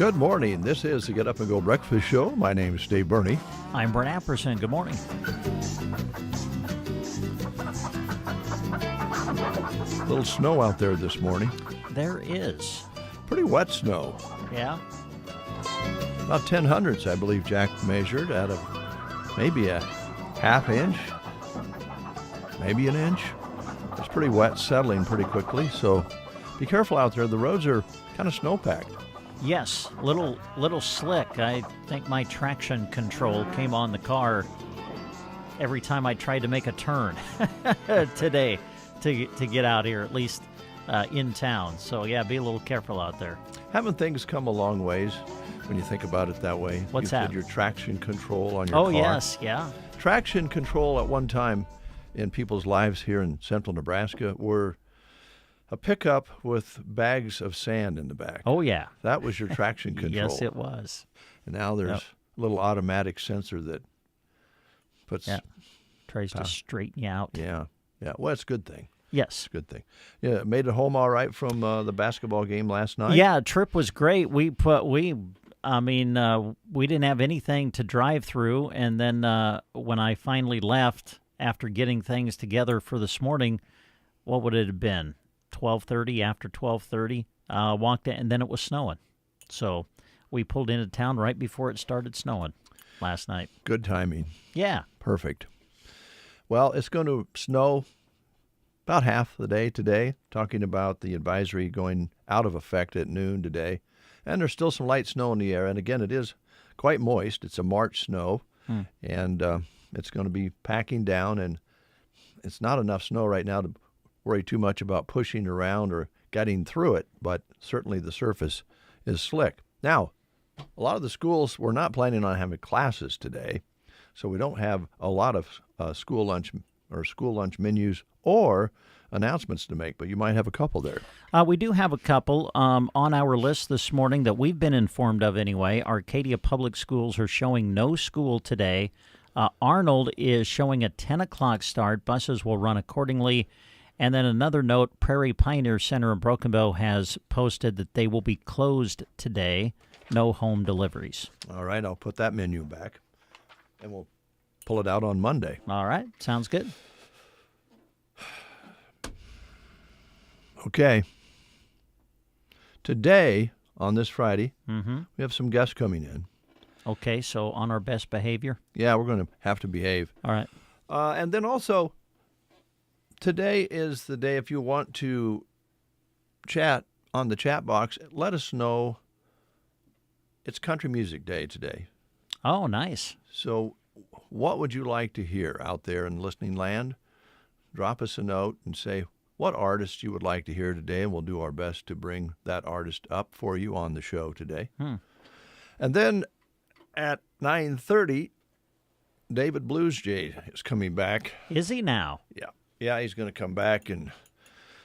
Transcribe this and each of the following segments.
Good morning. This is the Get Up and Go Breakfast Show. My name is Dave Burney. I'm Brent Apperson. Good morning. A little snow out there this morning. There is. Pretty wet snow. Yeah. About 0.10, I believe Jack measured out of maybe a half inch, maybe an inch. It's pretty wet, settling pretty quickly, so be careful out there. The roads are kind of snow-packed. Yes, little slick. I think my traction control came on the car every time I tried to make a turn today to get out here, at least in town. So, yeah, be a little careful out there. Haven't things come a long ways when you think about it that way? What's you that? said your traction control on your car. Oh, yes, yeah. Traction control at one time in people's lives here in central Nebraska were a pickup with bags of sand in the back. Oh, yeah. That was your traction control. Yes, it was. And now there's a little automatic sensor that puts... Yeah. Tries to straighten you out. Yeah. Well, it's a good thing. Yes. It's a good thing. Yeah, made it home all right from the basketball game last night? Yeah, trip was great. We didn't have anything to drive through, and then when I finally left after getting things together for this morning, what would it have been? 12:30, after 12:30, walked in, and then it was snowing. So we pulled into town right before it started snowing last night. Good timing. Yeah. Perfect. Well, it's going to snow about half the day today, talking about the advisory going out of effect at noon today. And there's still some light snow in the air. And again, it is quite moist. It's a March snow, and it's going to be packing down. And it's not enough snow right now to worry too much about pushing around or getting through it, but certainly the surface is slick. Now, a lot of the schools were not planning on having classes today, so we don't have a lot of school lunch menus or announcements to make, but you might have a couple there. We do have a couple on our list this morning that we've been informed of anyway. Arcadia Public Schools are showing no school today. Arnold is showing a 10 o'clock start. Buses will run accordingly. And then another note, Prairie Pioneer Center in Broken Bow has posted that they will be closed today. No home deliveries. All right, I'll put that menu back, and we'll pull it out on Monday. All right, sounds good. Okay. Today, on this Friday, Mm-hmm. we have some guests coming in. Okay, so on our best behavior. Yeah, we're going to have to behave. All right. And then also, today is the day, if you want to chat on the chat box, let us know. It's Country Music Day today. Oh, nice. So what would you like to hear out there in listening land? Drop us a note and say what artist you would like to hear today, and we'll do our best to bring that artist up for you on the show today. And then at 9:30, David Blues Jay is coming back. Is he now? Yeah, he's going to come back and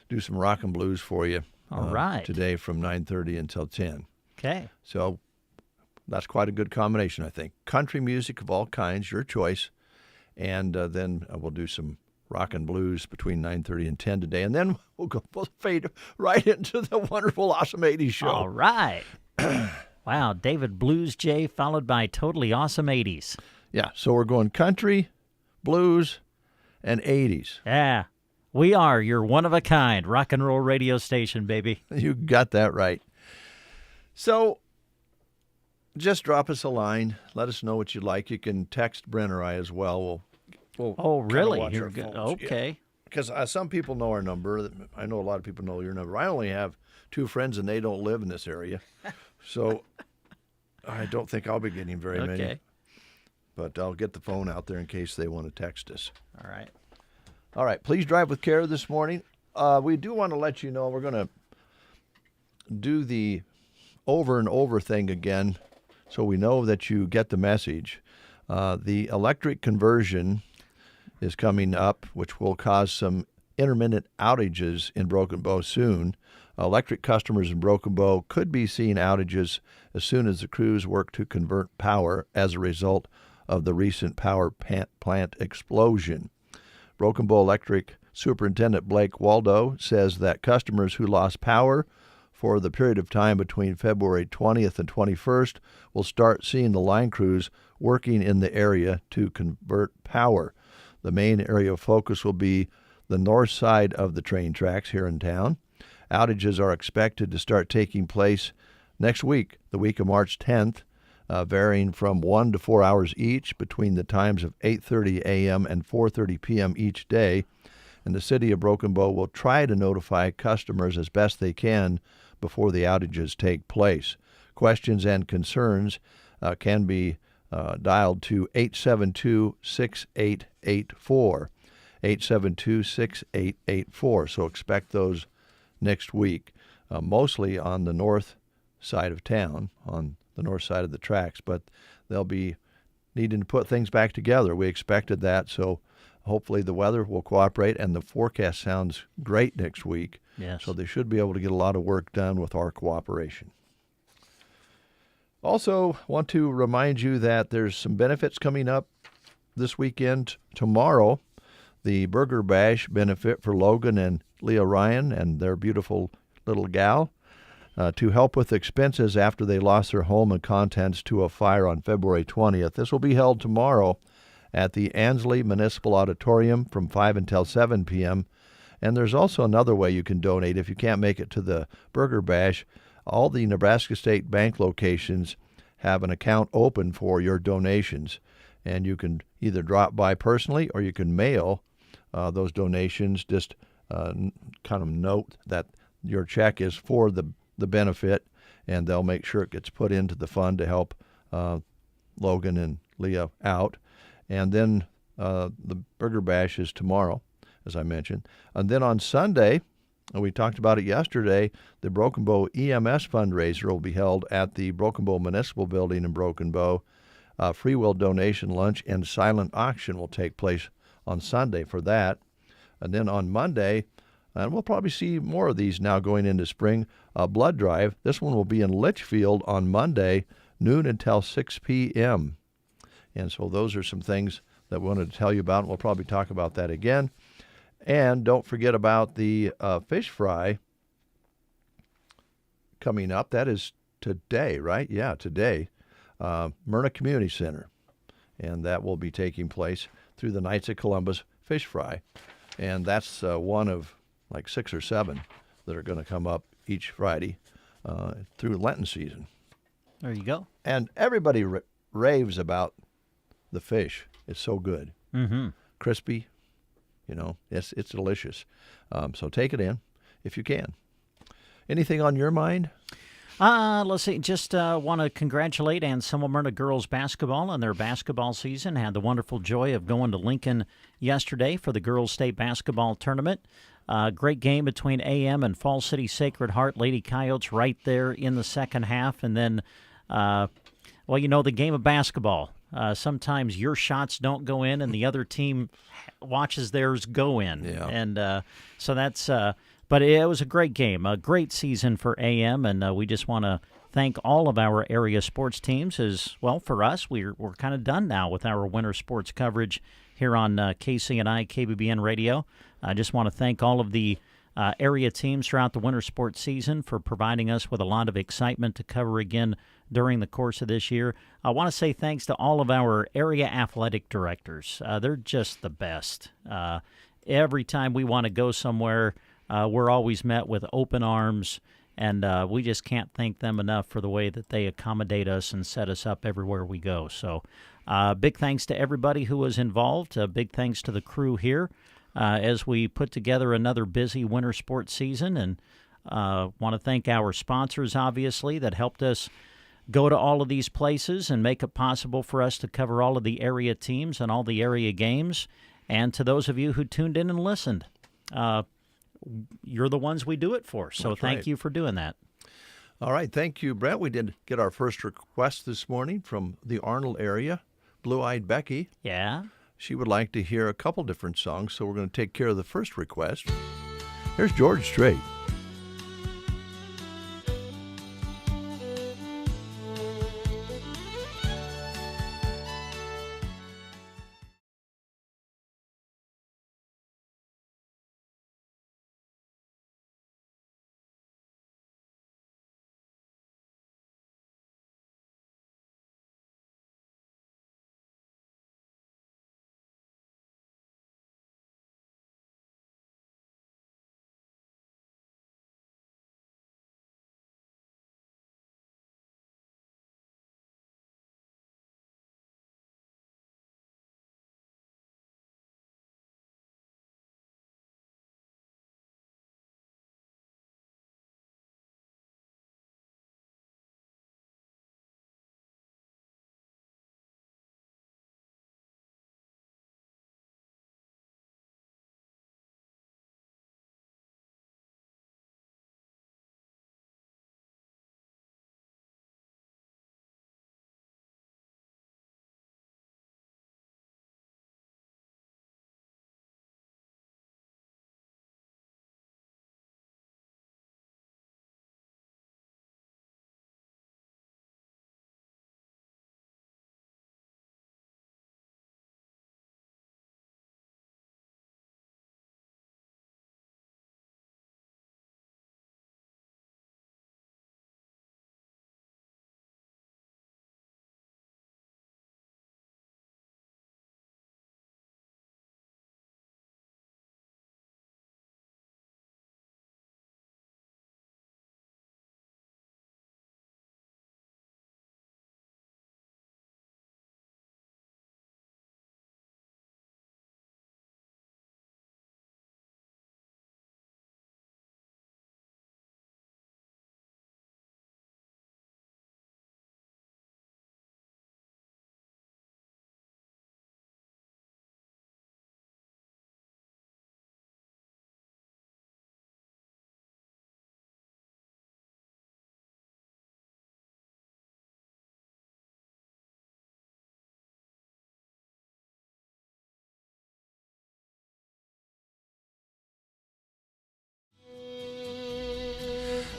do some rock and blues for you. All right. Today from 9:30 until 10. Okay. So that's quite a good combination, I think. Country music of all kinds, your choice. And then we'll do some rock and blues between 9:30 and 10 today. And then we'll fade right into the wonderful Awesome 80s show. All right. Wow, David Blues Jay followed by Totally Awesome 80s. Yeah, so we're going country, blues, and 80s. Yeah, we are your one-of-a-kind rock and roll radio station, baby. You got that right. So just drop us a line. Let us know what you like. You can text Brent or I as well. We'll Oh, really? watch You're our good. phones. Okay. Because some people know our number. I know a lot of people know your number. I only have 2 friends, and they don't live in this area. So I don't think I'll be getting very many. Okay. But I'll get the phone out there in case they want to text us. All right. All right, please drive with care this morning. We do want to let you know we're going to do the over and over thing again so we know that you get the message. The electric conversion is coming up, which will cause some intermittent outages in Broken Bow soon. Electric customers in Broken Bow could be seeing outages as soon as the crews work to convert power as a result of the recent power plant explosion. Broken Bow Electric Superintendent Blake Waldo says that customers who lost power for the period of time between February 20th and 21st. We'll start seeing the line crews working in the area to convert power. The main area of focus will be the north side of the train tracks here in town. Outages are expected to start taking place next week, the week of March 10th, varying from 1 to 4 hours each between the times of 8:30 a.m. and 4:30 p.m. each day. And the city of Broken Bow will try to notify customers as best they can before the outages take place. Questions and concerns can be dialed to 872-6884, 872-6884. So expect those next week, mostly on the north side of town, on the north side of the tracks, but they'll be needing to put things back together. We expected that, so hopefully the weather will cooperate, and the forecast sounds great next week. Yes. So they should be able to get a lot of work done with our cooperation. Also, want to remind you that there's some benefits coming up this weekend. Tomorrow, the Burger Bash benefit for Logan and Leah Ryan and their beautiful little gal to help with expenses after they lost their home and contents to a fire on February 20th. This will be held tomorrow at the Ansley Municipal Auditorium from 5 until 7 p.m. And there's also another way you can donate if you can't make it to the Burger Bash. All the Nebraska State Bank locations have an account open for your donations, and you can either drop by personally or you can mail those donations. Just kind of note that your check is for the benefit, and they'll make sure it gets put into the fund to help Logan and Leah out. And then the Burger Bash is tomorrow, as I mentioned. And then on Sunday, we talked about it yesterday, the Broken Bow EMS fundraiser will be held at the Broken Bow Municipal Building in Broken Bow. Free will donation lunch and silent auction will take place on Sunday for that. And then on Monday, and we'll probably see more of these now going into spring, blood drive. This one will be in Litchfield on Monday, noon until 6 p.m. And so those are some things that we wanted to tell you about, and we'll probably talk about that again. And don't forget about the fish fry coming up. That is today, right? Yeah, today. Myrna Community Center. And that will be taking place through the Knights of Columbus Fish Fry. And that's one of like 6 or 7 that are going to come up each Friday through Lenten season. There you go. And everybody raves about the fish. It's so good. Mm-hmm. Crispy. It's delicious. So take it in if you can. Anything on your mind? Let's see. Just want to congratulate Anselmo Myrna girls basketball on their basketball season. Had the wonderful joy of going to Lincoln yesterday for the girls state basketball tournament. Great game between AM and Fall City Sacred Heart. Lady Coyotes right there in the second half. And then, the game of basketball. Sometimes your shots don't go in and the other team watches theirs go in. Yeah. And so that's but it was a great game, a great season for AM, and we just want to thank all of our area sports teams. As well, for us, we're kind of done now with our winter sports coverage here on KCNI, KBBN Radio. I just want to thank all of the area teams throughout the winter sports season for providing us with a lot of excitement to cover again during the course of this year. I want to say thanks to all of our area athletic directors. They're just the best. Every time we want to go somewhere, we're always met with open arms, and we just can't thank them enough for the way that they accommodate us and set us up everywhere we go. So big thanks to everybody who was involved. Big thanks to the crew here as we put together another busy winter sports season, and want to thank our sponsors, obviously, that helped us go to all of these places and make it possible for us to cover all of the area teams and all the area games. And to those of you who tuned in and listened, you're the ones we do it for. So That's thank right. you for doing that. All right. Thank you, Brett. We did get our first request this morning from the Arnold area, Blue-Eyed Becky. Yeah? She would like to hear a couple different songs, so we're going to take care of the first request. Here's George Strait.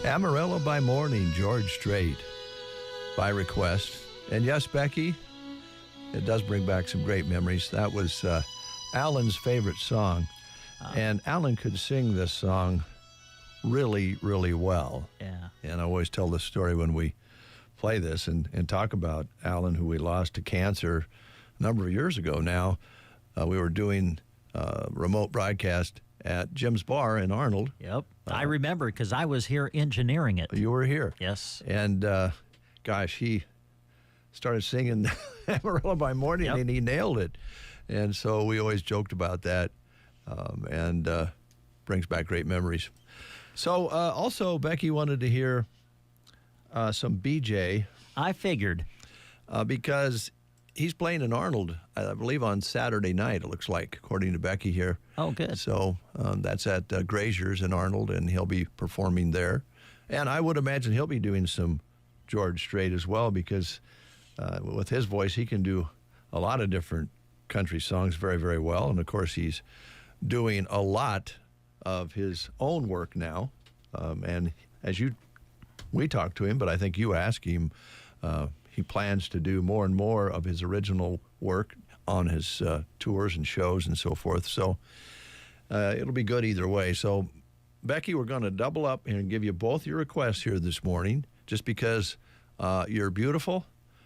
Amarillo by Morning, George Strait, by request. And yes, Becky, it does bring back some great memories. That was Alan's favorite song. And Alan could sing this song really, really well. Yeah. And I always tell this story when we play this and talk about Alan, who we lost to cancer a number of years ago now. We were doing a remote broadcast at Jim's Bar in Arnold. Yep. I remember because I was here engineering it. You were here. Yes. And, gosh, he started singing Amarillo by Morning, Yep. and he nailed it. And so we always joked about that, and brings back great memories. So also, Becky wanted to hear some BJ. I figured. Because he's playing in Arnold, I believe, on Saturday night, it looks like, according to Becky here. Oh, good. So that's at Grazier's in Arnold, and he'll be performing there. And I would imagine he'll be doing some George Strait as well, because with his voice, he can do a lot of different country songs very, very well. And, of course, he's doing a lot of his own work now. And as we talked to him, but I think you asked him, he plans to do more and more of his original work on his tours and shows and so forth. So it'll be good either way. So, Becky, we're going to double up and give you both your requests here this morning, just because you're beautiful,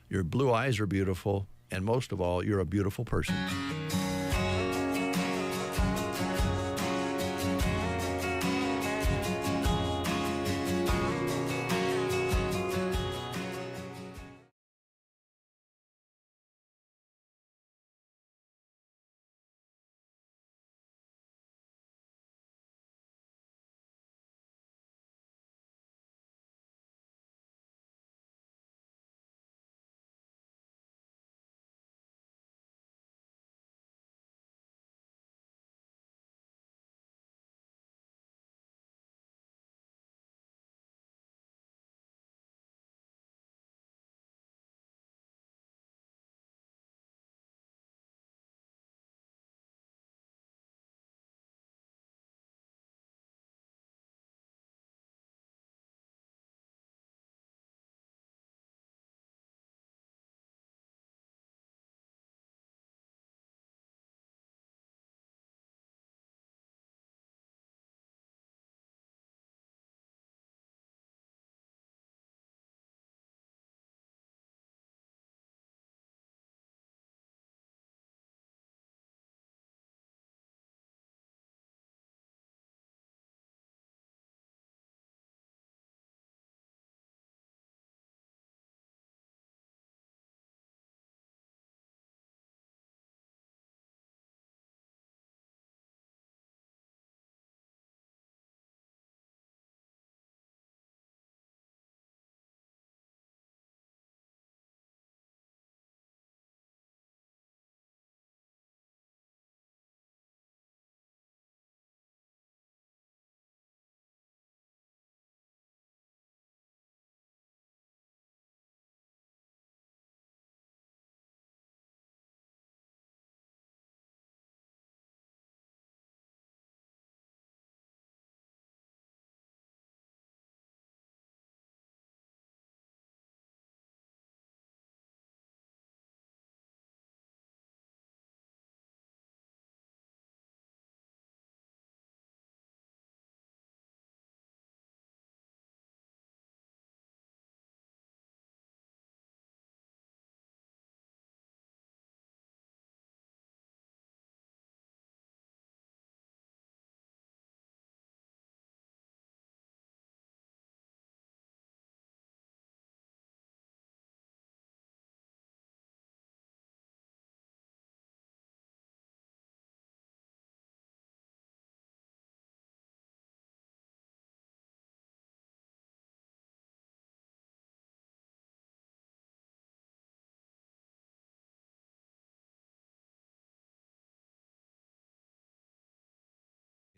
your blue eyes are beautiful, and most of all, you're a beautiful person.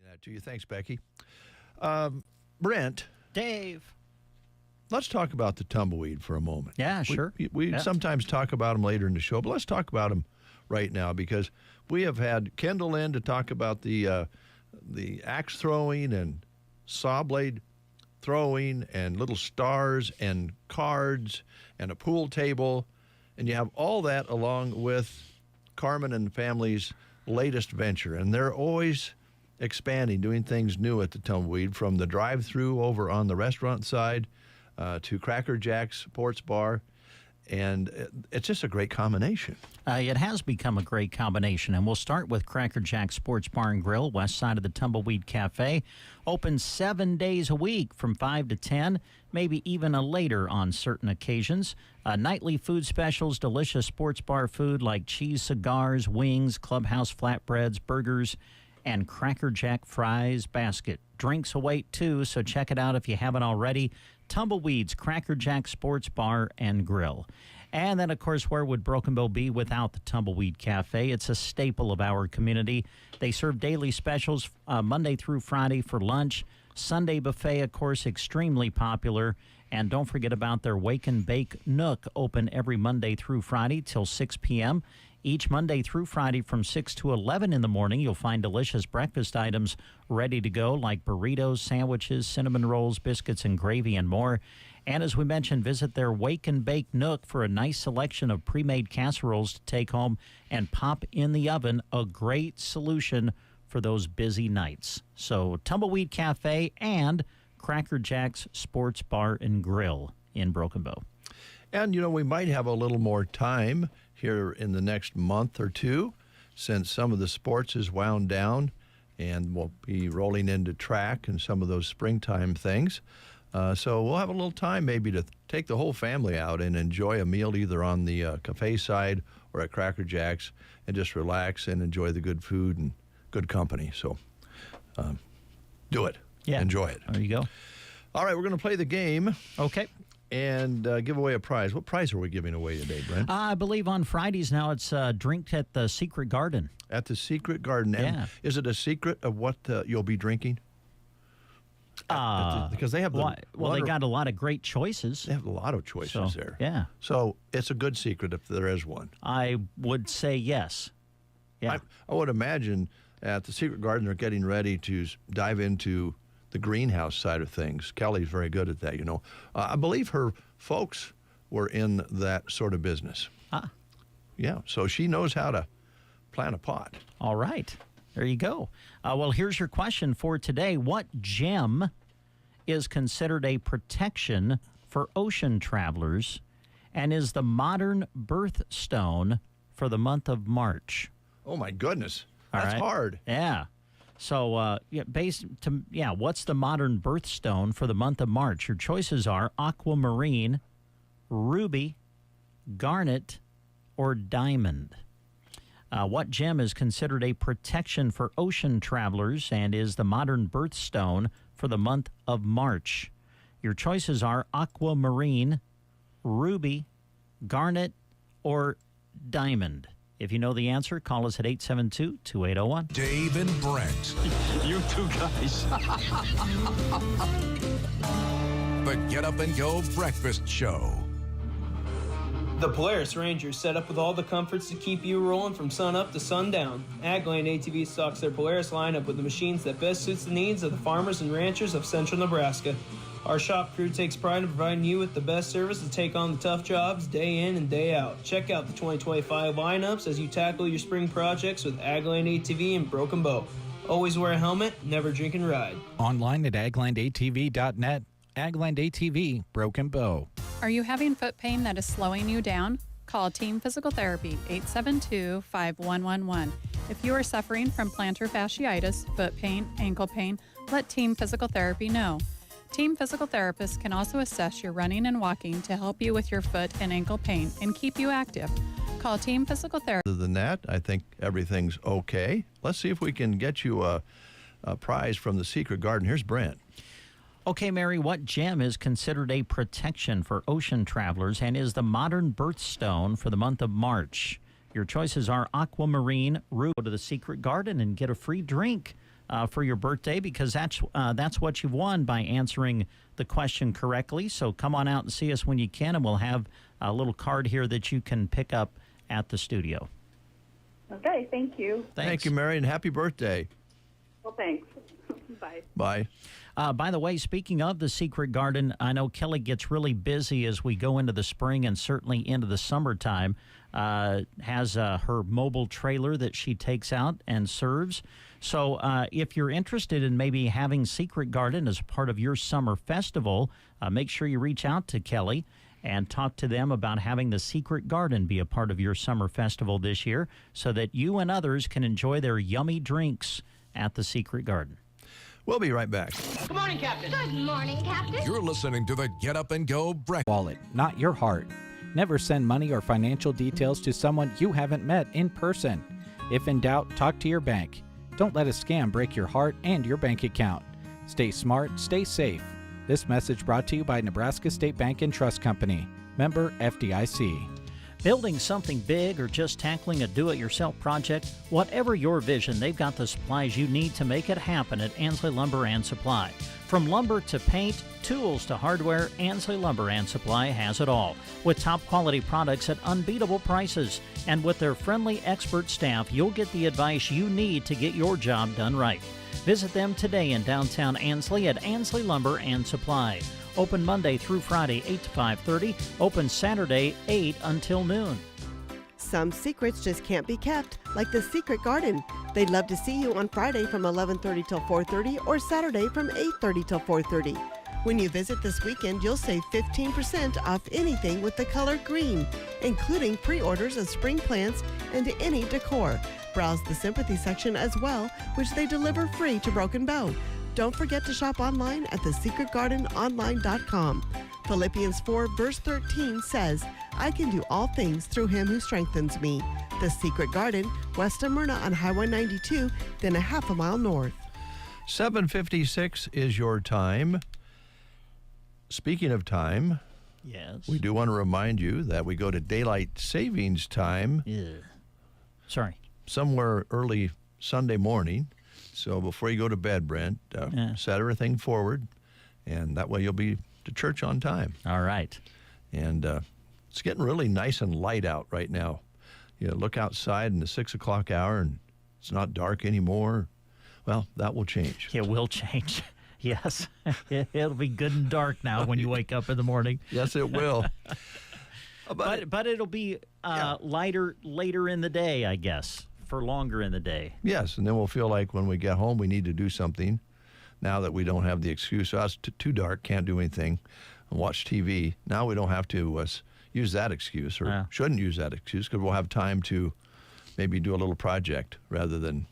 That to you. Thanks, Becky. Brent, Dave. let's talk about the tumbleweed for a moment. Yeah, sure. We Yeah. sometimes talk about them later in the show, but let's talk about them right now, because we have had Kendall in to talk about the axe throwing and saw blade throwing and little stars and cards and a pool table. And you have all that along with Carmen and family's latest venture. And they're always expanding, doing things new at the Tumbleweed, from the drive-through over on the restaurant side to Cracker Jack's Sports Bar. And it's just a great combination. It has become a great combination, and we'll start with Cracker Jack Sports Bar and Grill, west side of the Tumbleweed Cafe. Open 7 days a week from 5 to 10, maybe even later on certain occasions. Nightly food specials, delicious sports bar food like cheese cigars, wings, clubhouse flatbreads, burgers, and Cracker Jack fries basket. Drinks await, too, so check it out if you haven't already. Tumbleweed's Cracker Jack Sports Bar and Grill. And then, of course, where would Broken Bow be without the Tumbleweed Cafe? It's a staple of our community. They serve daily specials Monday through Friday for lunch. Sunday buffet, of course, extremely popular. And don't forget about their Wake and Bake Nook, open every Monday through Friday till 6 p.m. Each Monday through Friday from 6 to 11 in the morning, you'll find delicious breakfast items ready to go, like burritos, sandwiches, cinnamon rolls, biscuits, and gravy, and more. And as we mentioned, visit their Wake and Bake Nook for a nice selection of pre-made casseroles to take home and pop in the oven. A great solution for those busy nights. So Tumbleweed Cafe and Cracker Jack's Sports Bar and Grill in Broken Bow. And, we might have a little more time here in the next month or two, since some of the sports is wound down, and we'll be rolling into track and some of those springtime things. So we'll have a little time maybe to take the whole family out and enjoy a meal either on the cafe side or at Cracker Jack's, and just relax and enjoy the good food and good company. So do it. Yeah. Enjoy it. There you go. All right, we're going to play the game. Okay. And give away a prize. What prize are we giving away today, Brent? I believe on Fridays now it's drink at the Secret Garden. At the Secret Garden. And yeah. Is it a secret of what you'll be drinking? Because they have they got a lot of great choices. They have a lot of choices there. Yeah. So it's a good secret if there is one. I would say yes. Yeah. I would imagine at the Secret Garden they're getting ready to dive into the greenhouse side of things. Kelly's very good at that, I believe her folks were in that sort of business. Yeah, so she knows how to plant a pot. All right. There you go. Well, here's your question for today. What gem is considered a protection for ocean travelers and is the modern birthstone for the month of March? Oh, my goodness. That's hard. Yeah. So, what's the modern birthstone for the month of March? Your choices are aquamarine, ruby, garnet, or diamond. What gem is considered a protection for ocean travelers and is the modern birthstone for the month of March? Your choices are aquamarine, ruby, garnet, or diamond. If you know the answer, call us at 872-2801. Dave and Brent. You two guys. The Get Up and Go Breakfast Show. The Polaris Ranger is set up with all the comforts to keep you rolling from sun up to sundown. Agland ATV stocks their Polaris lineup with the machines that best suits the needs of the farmers and ranchers of central Nebraska. Our shop crew takes pride in providing you with the best service to take on the tough jobs day in and day out. Check out the 2025 lineups as you tackle your spring projects with Agland ATV and Broken Bow. Always wear a helmet, never drink and ride. Online at aglandatv.net. Agland ATV, Broken Bow. Are you having foot pain that is slowing you down? Call Team Physical Therapy, 872-5111. If you are suffering from plantar fasciitis, foot pain, ankle pain, let Team Physical Therapy know. Team Physical Therapists can also assess your running and walking to help you with your foot and ankle pain and keep you active. Call Team Physical Therapy. Other than that, I think everything's okay. Let's see if we can get you a prize from the Secret Garden. Here's Brent. Okay, Mary, what gem is considered a protection for ocean travelers and is the modern birthstone for the month of March? Your choices are aquamarine, ruby. Go to the Secret Garden and get a free drink for your birthday, because that's what you've won by answering the question correctly. So come on out and see us when you can, and we'll have a little card here that you can pick up at the studio. Okay, thank you. Thanks. Thank you, Mary, and happy birthday. Well, thanks. Bye. Bye. By the way, speaking of the Secret Garden, I know Kelly gets really busy as we go into the spring and certainly into the summertime. Has her mobile trailer that she takes out and serves. So if you're interested in maybe having Secret Garden as part of your summer festival, make sure you reach out to Kelly and talk to them about having the Secret Garden be a part of your summer festival this year so that you and others can enjoy their yummy drinks at the Secret Garden. We'll be right back. Good morning, Captain. Good morning, Captain. You're listening to the Get Up and Go Breakfast. Wallet, not your heart. Never send money or financial details to someone you haven't met in person. If in doubt, talk to your bank. Don't let a scam break your heart and your bank account. Stay smart, stay safe. This message brought to you by Nebraska State Bank and Trust Company. Member FDIC. Building something big or just tackling a do-it-yourself project, whatever your vision, they've got the supplies you need to make it happen at Ansley Lumber and Supply. From lumber to paint, tools to hardware, Ansley Lumber and Supply has it all. With top-quality products at unbeatable prices. And with their friendly expert staff, you'll get the advice you need to get your job done right. Visit them today in downtown Ansley at Ansley Lumber and Supply. Open Monday through Friday, 8 to 5:30. Open Saturday, 8 until noon. Some secrets just can't be kept, like the Secret Garden. They'd love to see you on Friday from 11:30 till 4:30 or Saturday from 8:30 till 4:30. When you visit this weekend, you'll save 15% off anything with the color green, including pre-orders of spring plants and any decor. Browse the sympathy section as well, which they deliver free to Broken Bow. Don't forget to shop online at thesecretgardenonline.com. Philippians 4 verse 13 says, I can do all things through him who strengthens me. The Secret Garden, west of Myrna on Highway 92, then a half a mile north. 7:56 is your time. Speaking of time, yes, we do want to remind you that we go to daylight savings time Sorry. somewhere early Sunday morning. So before you go to bed, Brent, set everything forward, and that way you'll be to church on time. All right. And it's getting really nice and light out right now. You know, look outside in the 6 o'clock hour, and it's not dark anymore. Well, that will change. It will change. Yes. It'll be good and dark now when you wake up in the morning. Yes, it will. But it'll be lighter later in the day, I guess. For longer in the day. Yes, and then we'll feel like when we get home we need to do something. Now that we don't have the excuse, it's too dark, can't do anything, and watch TV. Now we don't have to use that excuse, or shouldn't use that excuse, because we'll have time to maybe do a little project rather than,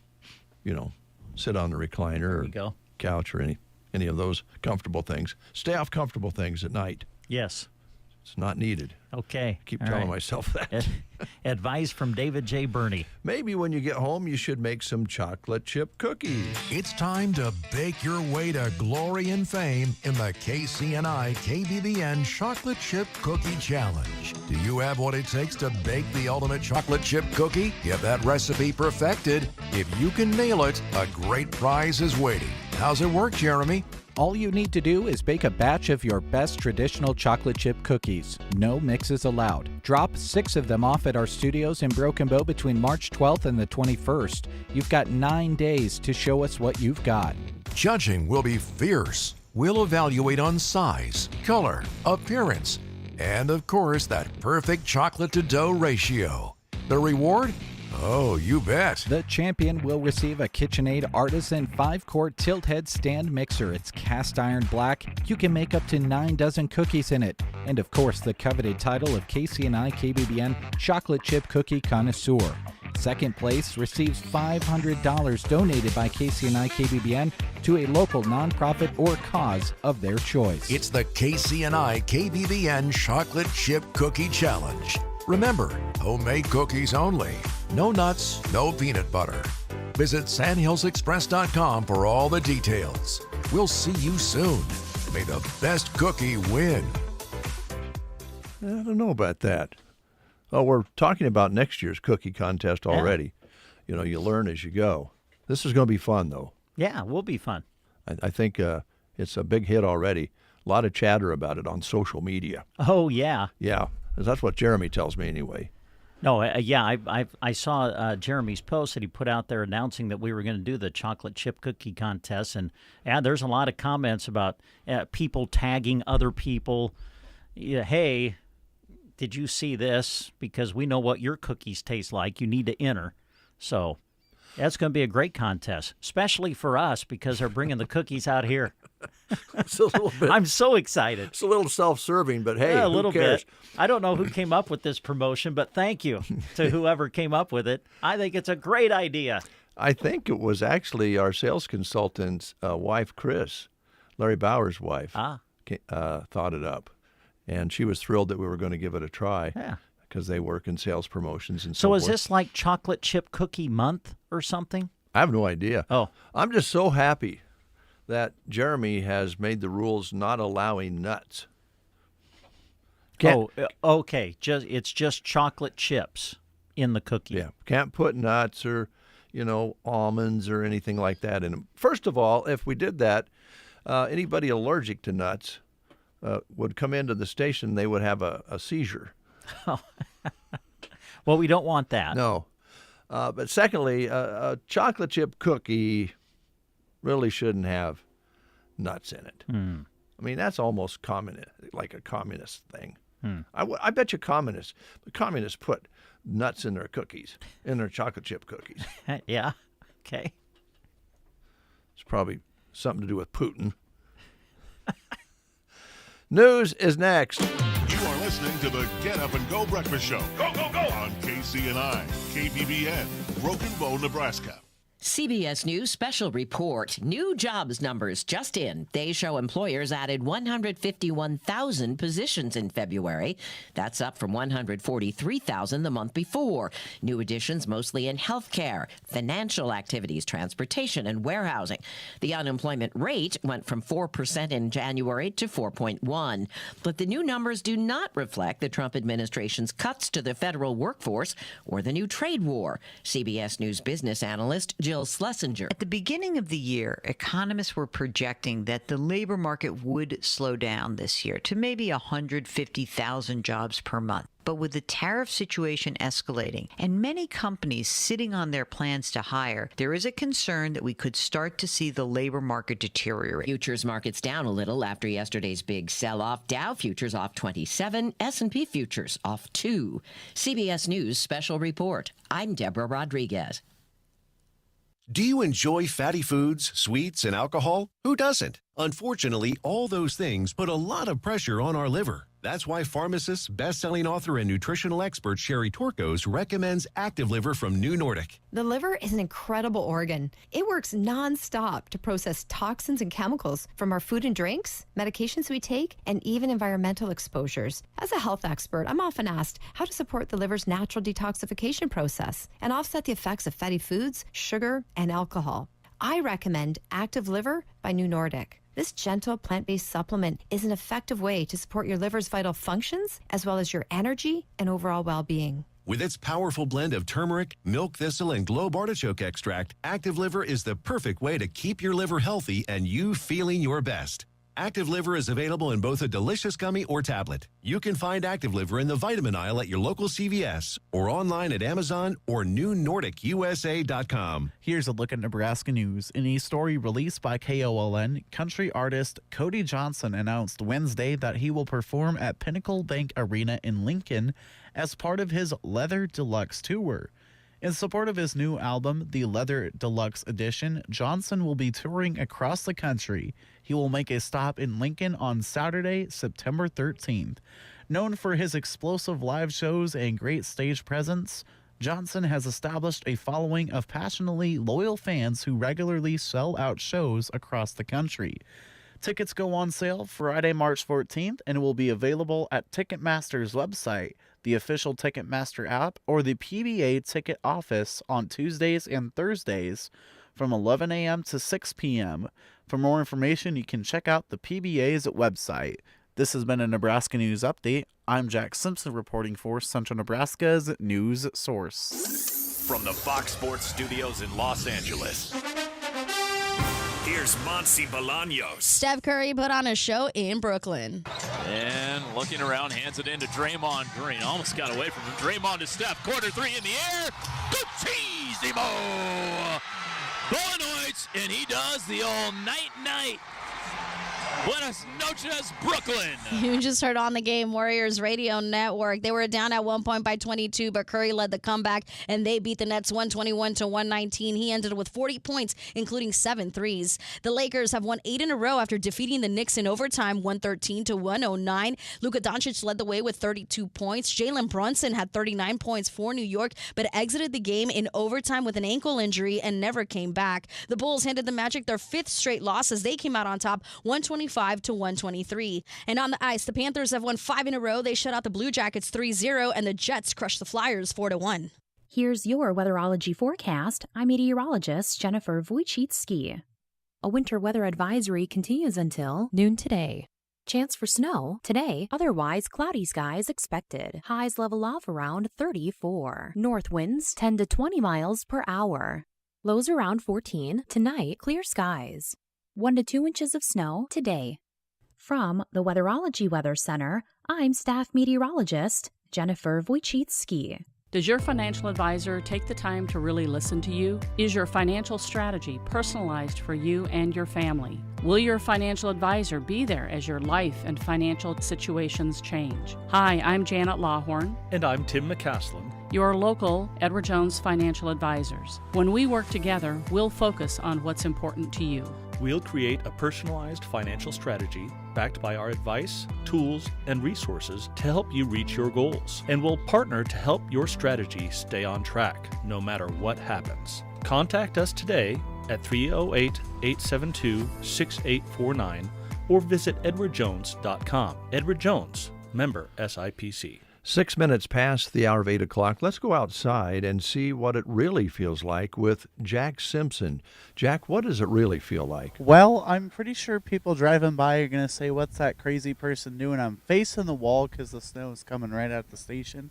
sit on the recliner or couch or any of those comfortable things. Stay off comfortable things at night. Yes. It's not needed. Okay. I keep telling myself that. Advice from David J. Burney. Maybe when you get home, you should make some chocolate chip cookies. It's time to bake your way to glory and fame in the KCNI KBBN Chocolate Chip Cookie Challenge. Do you have what it takes to bake the ultimate chocolate chip cookie? Get that recipe perfected. If you can nail it, a great prize is waiting. How's it work, Jeremy? All you need to do is bake a batch of your best traditional chocolate chip cookies. No mixes allowed. Drop 6 of them off at our studios in Broken Bow between March 12th and the 21st. You've got 9 days to show us what you've got. Judging will be fierce. We'll evaluate on size, color, appearance, and of course that perfect chocolate to dough ratio. The reward? Oh, you bet. The champion will receive a KitchenAid Artisan 5-quart tilt head stand mixer. It's cast iron black. You can make up to 9 dozen cookies in it. And of course, the coveted title of KCNI KBBN Chocolate Chip Cookie Connoisseur. Second place receives $500 donated by KCNI KBBN to a local nonprofit or cause of their choice. It's the KCNI KBBN Chocolate Chip Cookie Challenge. Remember, homemade cookies only. No nuts, no peanut butter. Visit sandhillsexpress.com for all the details. We'll see you soon. May the best cookie win. I don't know about that. Oh, we're talking about next year's cookie contest already. Yeah. You learn as you go. This is going to be fun, though. Yeah, it will be fun. I think it's a big hit already. A lot of chatter about it on social media. Oh, yeah. Yeah, that's what Jeremy tells me anyway. No, yeah, I saw Jeremy's post that he put out there announcing that we were going to do the chocolate chip cookie contest, and there's a lot of comments about people tagging other people. Yeah, hey, did you see this? Because we know what your cookies taste like. You need to enter. So that's going to be a great contest, especially for us because they're bringing the cookies out here. It's a little bit. I'm so excited. It's a little self-serving, but hey, Yeah, a who little cares? bit. I don't know who came up with this promotion, but thank you to whoever came up with it. I think it's a great idea. I think it was actually our sales consultant's wife, Chris, Larry Bauer's wife, thought it up. And she was thrilled that we were going to give it a try. Yeah. Because they work in sales promotions and so So forth. is this like chocolate chip cookie month or something? I have no idea. Oh. I'm just so happy that Jeremy has made the rules not allowing nuts. Okay. It's just chocolate chips in the cookie. Yeah, can't put nuts or, almonds or anything like that in them. First of all, if we did that, anybody allergic to nuts would come into the station. They would have a seizure. Well, we don't want that. No. But secondly, a chocolate chip cookie really shouldn't have nuts in it. I mean, that's almost like a communist thing. I bet you communists put nuts in their cookies, in their chocolate chip cookies. Yeah. Okay. It's probably something to do with Putin. News is next. You are listening to the Get Up and Go Breakfast Show. Go, go, go! On KCNI, KBBN, Broken Bow, Nebraska. CBS News special report. New jobs numbers just in. They show employers added 151,000 positions in February. That's up from 143,000 the month before. New additions mostly in healthcare, financial activities, transportation, and warehousing. The unemployment rate went from 4% in January to 4.1%. But the new numbers do not reflect the Trump administration's cuts to the federal workforce or the new trade war. CBS News business analyst Jill Schlesinger. At the beginning of the year, economists were projecting that the labor market would slow down this year to maybe 150,000 jobs per month. But with the tariff situation escalating and many companies sitting on their plans to hire, there is a concern that we could start to see the labor market deteriorate. Futures markets down a little after yesterday's big sell-off. Dow futures off 27, S&P futures off 2. CBS News special report. I'm Deborah Rodriguez. Do you enjoy fatty foods, sweets, and alcohol? Who doesn't? Unfortunately, all those things put a lot of pressure on our liver. That's why pharmacist, best-selling author, and nutritional expert Sherry Torkos recommends Active Liver from New Nordic. The liver is an incredible organ. It works nonstop to process toxins and chemicals from our food and drinks, medications we take, and even environmental exposures. As a health expert, I'm often asked how to support the liver's natural detoxification process and offset the effects of fatty foods, sugar, and alcohol. I recommend Active Liver by New Nordic. This gentle plant-based supplement is an effective way to support your liver's vital functions as well as your energy and overall well-being. With its powerful blend of turmeric, milk thistle, and globe artichoke extract, Active Liver is the perfect way to keep your liver healthy and you feeling your best. Active Liver is available in both a delicious gummy or tablet. You can find Active Liver in the vitamin aisle at your local CVS or online at Amazon or newnordicusa.com. Here's a look at Nebraska news. In a story released by KOLN, country artist Cody Johnson announced Wednesday that he will perform at Pinnacle Bank Arena in Lincoln as part of his Leather Deluxe Tour. In support of his new album, the Leather Deluxe Edition, Johnson will be touring across the country. He will make a stop in Lincoln on Saturday, September 13th. Known for his explosive live shows and great stage presence, Johnson has established a following of passionately loyal fans who regularly sell out shows across the country. Tickets go on sale Friday, March 14th, and will be available at Ticketmaster's website, the official Ticketmaster app, or the PBA ticket office on Tuesdays and Thursdays from 11 a.m. to 6 p.m. For more information, you can check out the PBA's website. This has been a Nebraska News Update. I'm Jack Simpson reporting for Central Nebraska's news source. From the Fox Sports Studios in Los Angeles, here's Monsi Bolaños. Steph Curry put on a show in Brooklyn. And looking around, hands it into Draymond Green. Almost got away from him. Draymond to Steph. Corner three in the air. Guccisimo! Bonoic, and he does the old night-night. Buenas noches, Brooklyn. You just heard On the Game Warriors Radio Network. They were down at one point by 22, but Curry led the comeback, and they beat the Nets 121-119. He ended with 40 points, including 7 threes. The Lakers have won 8 in a row after defeating the Knicks in overtime, 113-109. Luka Doncic led the way with 32 points. Jalen Brunson had 39 points for New York, but exited the game in overtime with an ankle injury and never came back. The Bulls handed the Magic their 5th straight loss as they came out on top, 125-123. And on the ice, the Panthers have won 5 in a row. They shut out the Blue Jackets 3-0, and the Jets crushed the Flyers 4-1. Here's your weatherology forecast. I'm meteorologist Jennifer Wojcicki. A winter weather advisory continues until noon today. Chance for snow today, otherwise cloudy skies expected. Highs level off around 34. North winds 10 to 20 miles per hour. Lows around 14. Tonight, clear skies. 1 to 2 inches of snow today. From the Weatherology Weather Center, I'm staff meteorologist Jennifer Wojcicki. Does your financial advisor take the time to really listen to you? Is your financial strategy personalized for you and your family? Will your financial advisor be there as your life and financial situations change? Hi, I'm Janet Lawhorn. And I'm Tim McCaslin. Your local Edward Jones financial advisors. When we work together, we'll focus on what's important to you. We'll create a personalized financial strategy backed by our advice, tools, and resources to help you reach your goals. And we'll partner to help your strategy stay on track, no matter what happens. Contact us today at 308-872-6849 or visit edwardjones.com. Edward Jones, member SIPC. 6 minutes past the hour of 8 o'clock. Let's go outside and see what it really feels like with Jack Simpson. Jack, what does it really feel like? Well, I'm pretty sure people driving by are going to say, what's that crazy person doing? I'm facing the wall because the snow is coming right at the station.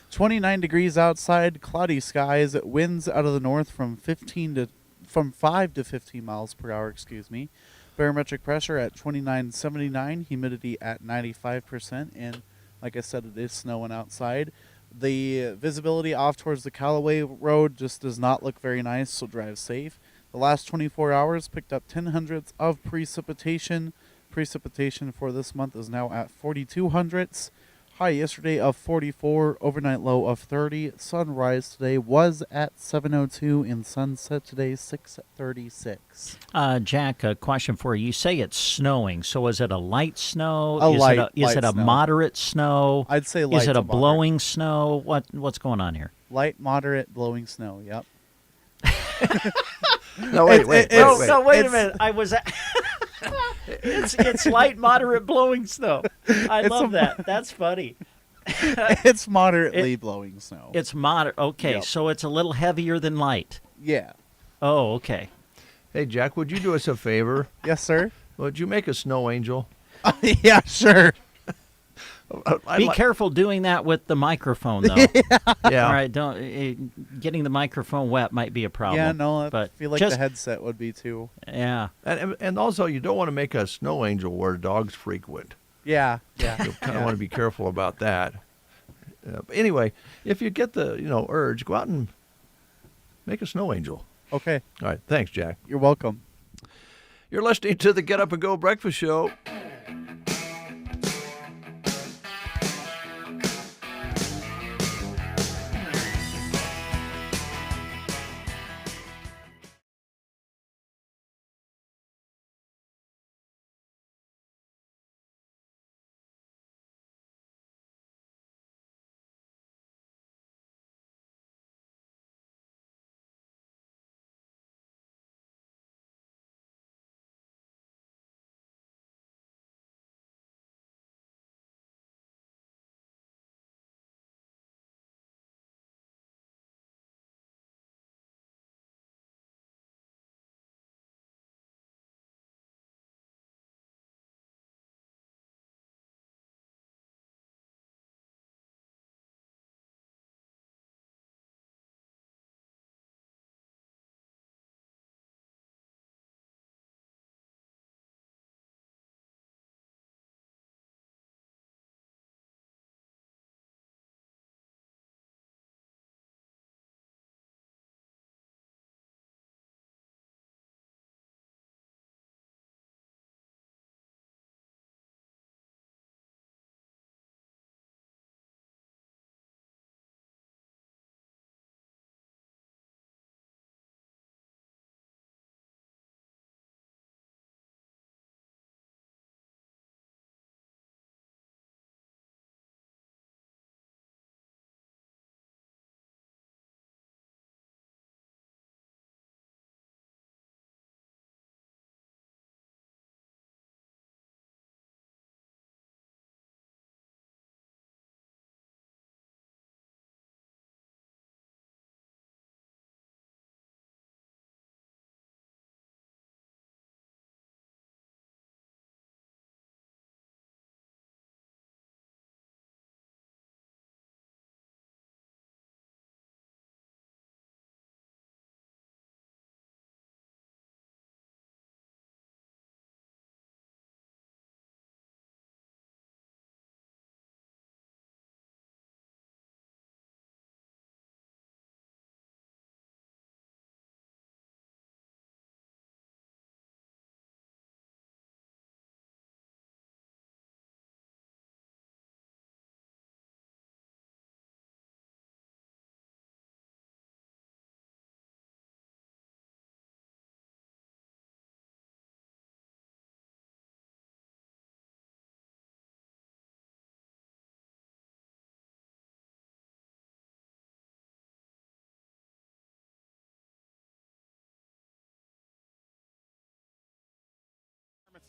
29 degrees outside, cloudy skies, winds out of the north from 5 to 15 miles per hour, Barometric pressure at 29.79, humidity at 95%, and like I said, it is snowing outside. The visibility off towards the Callaway Road just does not look very nice, so drive safe. The last 24 hours picked up 10 hundredths of precipitation. Precipitation for this month is now at 42 hundredths. High yesterday of 44, overnight low of 30. Sunrise today was at 7:02 and sunset today 6:36. Jack, a question for you. You say it's snowing, so is it a light snow? Is it a moderate snow? I'd say light. Is it to a blowing snow? What's going on here? Light, moderate, blowing snow. Yep. No, wait a minute. I was. It's light, moderate, blowing snow. I love that. That's funny. It's moderately blowing snow. It's moderate. Okay, Yep. so it's a little heavier than light. Yeah. Oh, okay. Hey, Jack, would you do us a favor? Yes, sir. Would you make a snow angel? Yeah, sure. Be careful doing that with the microphone, though. Yeah. All right. Getting the microphone wet might be a problem. Yeah, no, but I feel like the headset would be too. Yeah. And also, you don't want to make a snow angel where dogs frequent. Yeah. You kind of want to be careful about that. But anyway, if you get the urge, go out and make a snow angel. Okay. All right. Thanks, Jack. You're welcome. You're listening to the Get Up and Go Breakfast Show.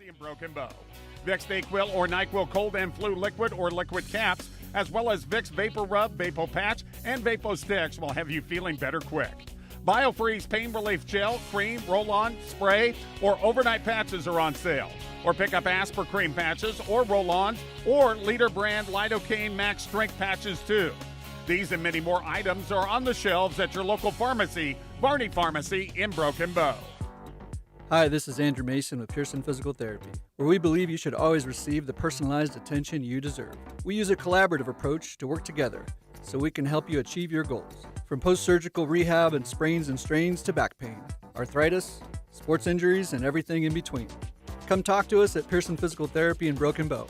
in Broken Bow. Vicks DayQuil or NyQuil Cold and Flu Liquid or Liquid Caps, as well as Vicks Vapor Rub, Vapo Patch, and Vapo Sticks will have you feeling better quick. BioFreeze Pain Relief Gel, Cream, Roll-On, Spray, or Overnight Patches are on sale. Or pick up Asper Cream Patches or Roll-Ons or Leader Brand Lidocaine Max Strength Patches too. These and many more items are on the shelves at your local pharmacy, Barney Pharmacy in Broken Bow. Hi, this is Andrew Mason with Pearson Physical Therapy, where we believe you should always receive the personalized attention you deserve. We use a collaborative approach to work together so we can help you achieve your goals. From post-surgical rehab and sprains and strains to back pain, arthritis, sports injuries, and everything in between. Come talk to us at Pearson Physical Therapy in Broken Bow,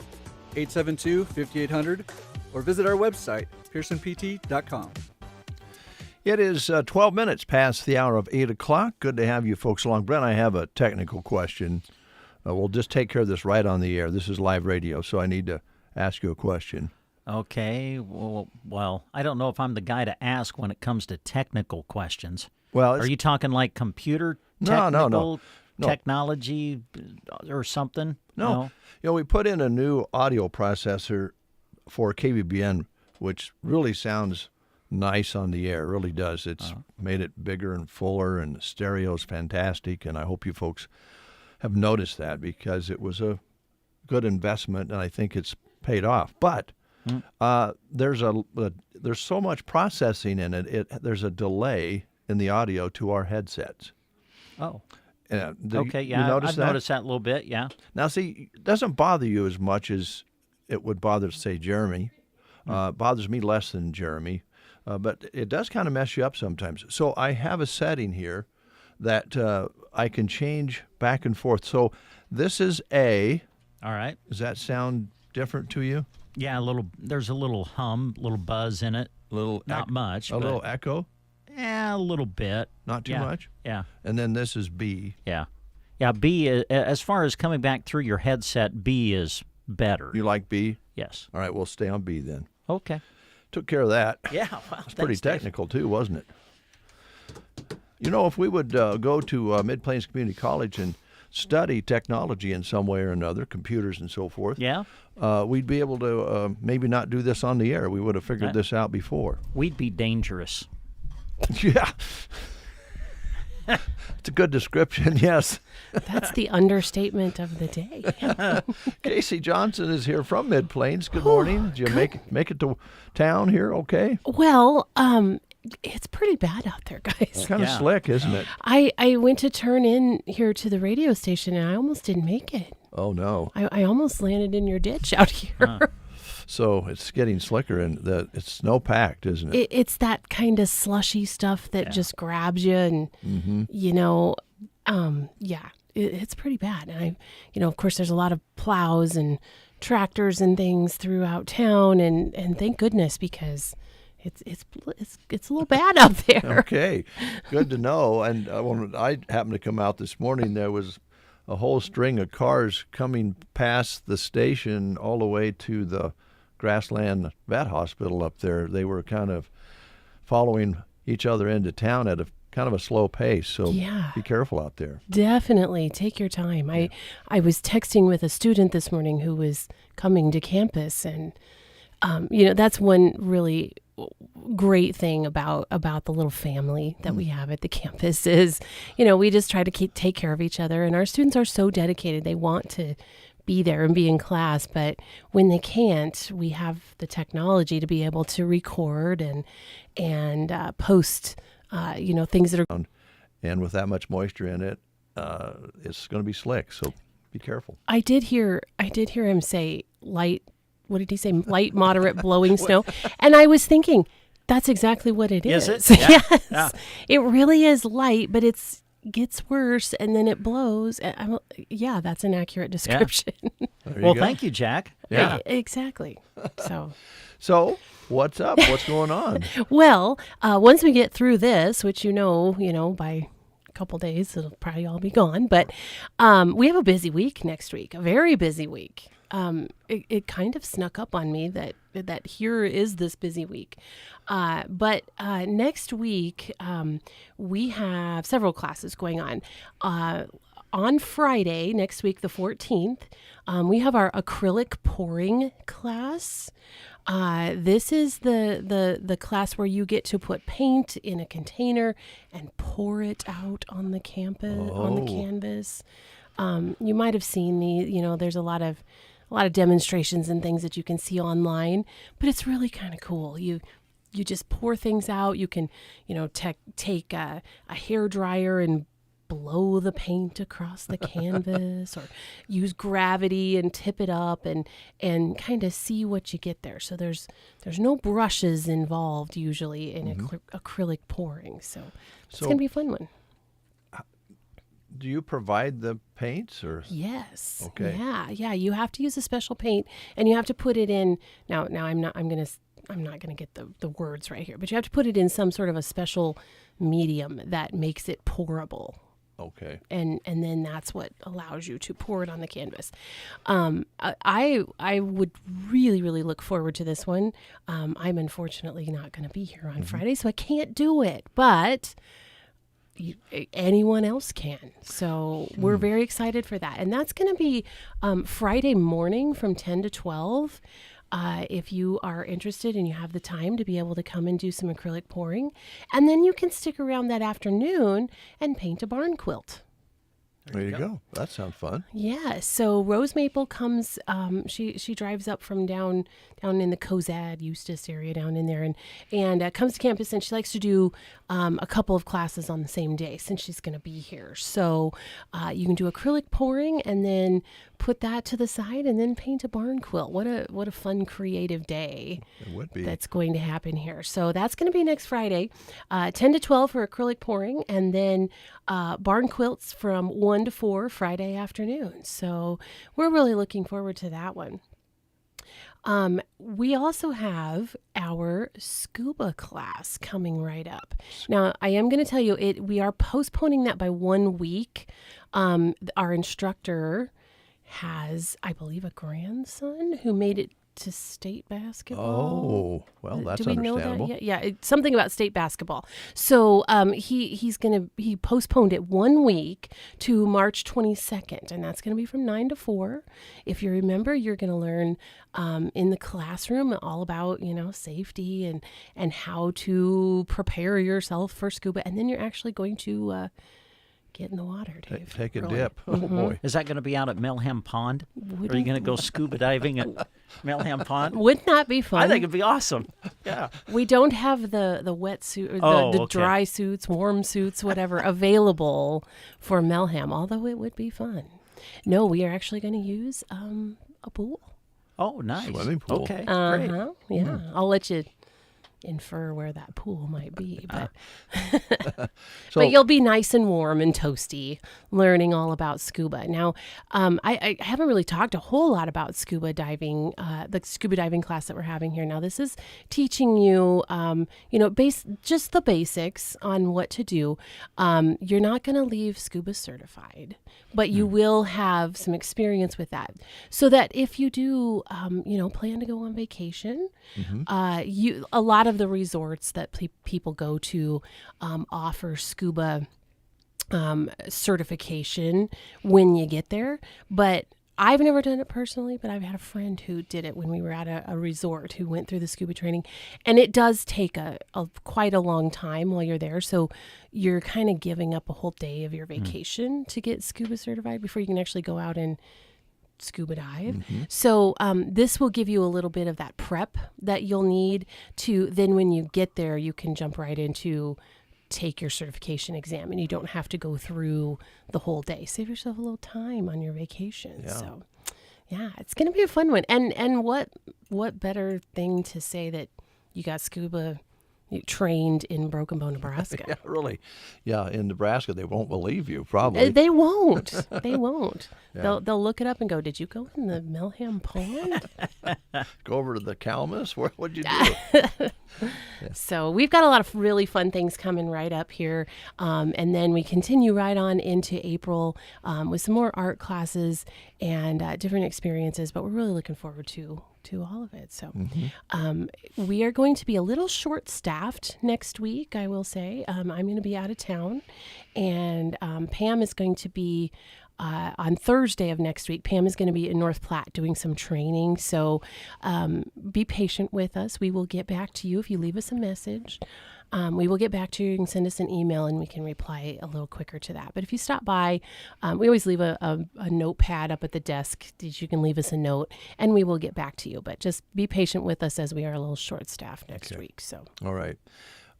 872-5800, or visit our website, pearsonpt.com. It is 12 minutes past the hour of 8 o'clock. Good to have you folks along. Brent, I have a technical question. We'll just take care of this right on the air. This is live radio, so I need to ask you a question. Okay. Well, I don't know if I'm the guy to ask when it comes to technical questions. Well, are you talking like computer No. technology or something? No. You know, we put in a new audio processor for KBBN, which really sounds nice on the air. It really does. It's made it bigger and fuller, and the stereo's fantastic, and I hope you folks have noticed that because it was a good investment, and I think it's paid off. But there's so much processing in it. There's a delay in the audio to our headsets. Oh. Okay, yeah, I've noticed that a little bit, yeah. Now, see, it doesn't bother you as much as it would bother, say, Jeremy. Bothers me less than Jeremy, but it does kind of mess you up sometimes. So I have a setting here that I can change back and forth. So this is A. All right. Does that sound different to you? Yeah, there's a little hum, little buzz in it. Not much. A little echo? Yeah, a little bit. Not too much? Yeah. And then this is B. Yeah. Yeah, B, as far as coming back through your headset, B is better. You like B? Yes. All right, we'll stay on B then. Okay. Took care of that. Yeah, well, it's pretty technical too, wasn't it? You know, if we would go to Mid-Plains Community College and study technology in some way or another, computers and so forth, we'd be able to maybe not do this on the air. We would have figured this out before. We'd be dangerous. Yeah. It's a good description, yes. That's the understatement of the day. Casey Johnson is here from Mid-Plains. Good morning. Did you make it to town here okay? Well, it's pretty bad out there, guys. It's kind of slick, isn't it? I went to turn in here to the radio station, and I almost didn't make it. Oh, no. I almost landed in your ditch out here. So it's getting slicker, and it's snow-packed, isn't it? It's that kind of slushy stuff that just grabs you, and, you know, it's pretty bad. And of course, there's a lot of plows and tractors and things throughout town, and thank goodness, because it's a little bad out there. Okay, good to know. And when I happened to come out this morning, there was a whole string of cars coming past the station all the way to the Grassland Vet Hospital up there. They were kind of following each other into town at a kind of a slow pace. So be careful out there. Definitely take your time. I was texting with a student this morning who was coming to campus, and that's one really great thing about the little family that we have at the campus is, we just try to take care of each other, and our students are so dedicated. They want to be there and be in class, but when they can't, we have the technology to be able to record and post things that are, and with that much moisture in it, it's going to be slick, so be careful. I did hear him say light. What did he say? Light, moderate, blowing snow. And I was thinking, that's exactly what it is. Is it? Yeah. Yes. Yeah. It really is light, but it gets worse, and then it blows. That's an accurate description. Yeah. Well, thank you, Jack. Yeah. Exactly. So what's up? What's going on? Well, once we get through this, which by a couple days, it'll probably all be gone. But we have a busy week next week, a very busy week. It kind of snuck up on me that here is this busy week. But next week, we have several classes going on. on Friday, next week, the 14th, we have our acrylic pouring class. This is the class where you get to put paint in a container and pour it out on the campus, on the canvas. You might have seen there's a lot of demonstrations and things that you can see online, but it's really kind of cool. You just pour things out. You can, take a hair dryer and blow the paint across the canvas, or use gravity and tip it up and kind of see what you get there. So there's no brushes involved usually in acrylic pouring. So it's going to be a fun one. Do you provide the paints or? Yes. Okay. Yeah. You have to use a special paint, and you have to put it in. Now I'm not gonna get the words right here, but you have to put it in some sort of a special medium that makes it pourable. Okay. And then that's what allows you to pour it on the canvas. I would really, really look forward to this one. I'm unfortunately not going to be here on Friday, so I can't do it. But anyone else can. So we're very excited for that. And that's going to be Friday morning from 10 to 12. If you are interested and you have the time to be able to come and do some acrylic pouring. And then you can stick around that afternoon and paint a barn quilt. There you go. That sounds fun. Yeah. So Rose Maple comes, she drives up from down in the Cozad, Eustis area down in there, and comes to campus, and she likes to do a couple of classes on the same day since she's going to be here. So you can do acrylic pouring and then put that to the side and then paint a barn quilt. What a fun, creative day. It would be. That's going to happen here. So that's going to be next Friday, 10 to 12 for acrylic pouring, and then barn quilts from 1 to 4 Friday afternoon. So we're really looking forward to that one. We also have our scuba class coming right up. Now, I am going to tell you, we are postponing that by 1 week. Our instructor has, I believe, a grandson who made it to state basketball. Oh, well, that's Do we understandable. know that yet? Yeah, it's something about state basketball. So he postponed it 1 week to March 22nd, and that's going to be from 9 to 4. If you remember, you're going to learn in the classroom all about safety and how to prepare yourself for scuba, and then you're actually going to get in the water, Dave. Take a Really. dip. Oh, boy. Is that going to be out at Melham Pond? Are you going to go scuba diving at Melham Pond? Wouldn't that be fun? I think it'd be awesome. Yeah. We don't have the wetsuit, or the dry suits, warm suits, whatever, available for Melham, although it would be fun. No, we are actually going to use a pool. Oh, nice. Swimming pool. Okay, great. great. Yeah, I'll let you infer where that pool might be, but but you'll be nice and warm and toasty learning all about scuba. Now, I haven't really talked a whole lot about scuba diving, the scuba diving class that we're having here. Now, this is teaching you, just the basics on what to do. You're not going to leave scuba certified, but you will have some experience with that, so that if you do, plan to go on vacation, a lot of the resorts that people go to offer scuba certification when you get there. But I've never done it personally, but I've had a friend who did it when we were at a resort, who went through the scuba training. And it does take quite a long time while you're there. So you're kind of giving up a whole day of your vacation to get scuba certified before you can actually go out and scuba dive. So this will give you a little bit of that prep that you'll need to then, when you get there, you can jump right into take your certification exam, and you don't have to go through the whole day. Save yourself a little time on your vacation. Yeah. So yeah, it's going to be a fun one. And what better thing to say that you got scuba trained in Broken Bow, Nebraska. Yeah, really. Yeah, in Nebraska, they won't believe you, probably. They won't. They won't. Yeah. They'll look it up and go, did you go in the Melham Pond? Go over to the Calamus? What'd you do? So we've got a lot of really fun things coming right up here. And then we continue right on into April with some more art classes and different experiences. But we're really looking forward to all of it. So we are going to be a little short-staffed next week, I will say. I'm going to be out of town, and Pam is going to be on Thursday of next week. Pam is going to be in North Platte doing some training. So be patient with us. We will get back to you if you leave us a message. We will get back to you. You can send us an email and we can reply a little quicker to that. But if you stop by, we always leave a notepad up at the desk that you can leave us a note and we will get back to you. But just be patient with us as we are a little short-staffed next week. So. All right.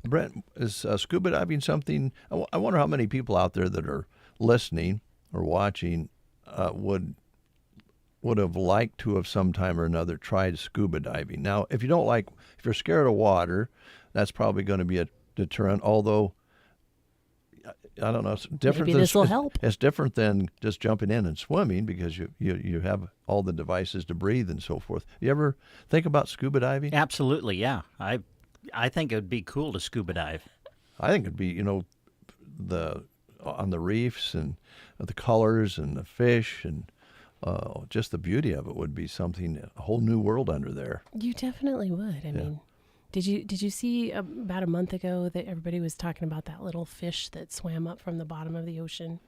Brent, is scuba diving something? I wonder how many people out there that are listening or watching would have liked to have sometime or another tried scuba diving. Now, if you're scared of water, that's probably going to be a deterrent. Although, I don't know, it's different. Maybe this will help. It's different than just jumping in and swimming because you have all the devices to breathe and so forth. You ever think about scuba diving? Absolutely, yeah. I think it would be cool to scuba dive. I think it'd be, on the reefs and the colors and the fish and just the beauty of it would be something, a whole new world under there. You definitely would. I mean, did you see about a month ago that everybody was talking about that little fish that swam up from the bottom of the ocean?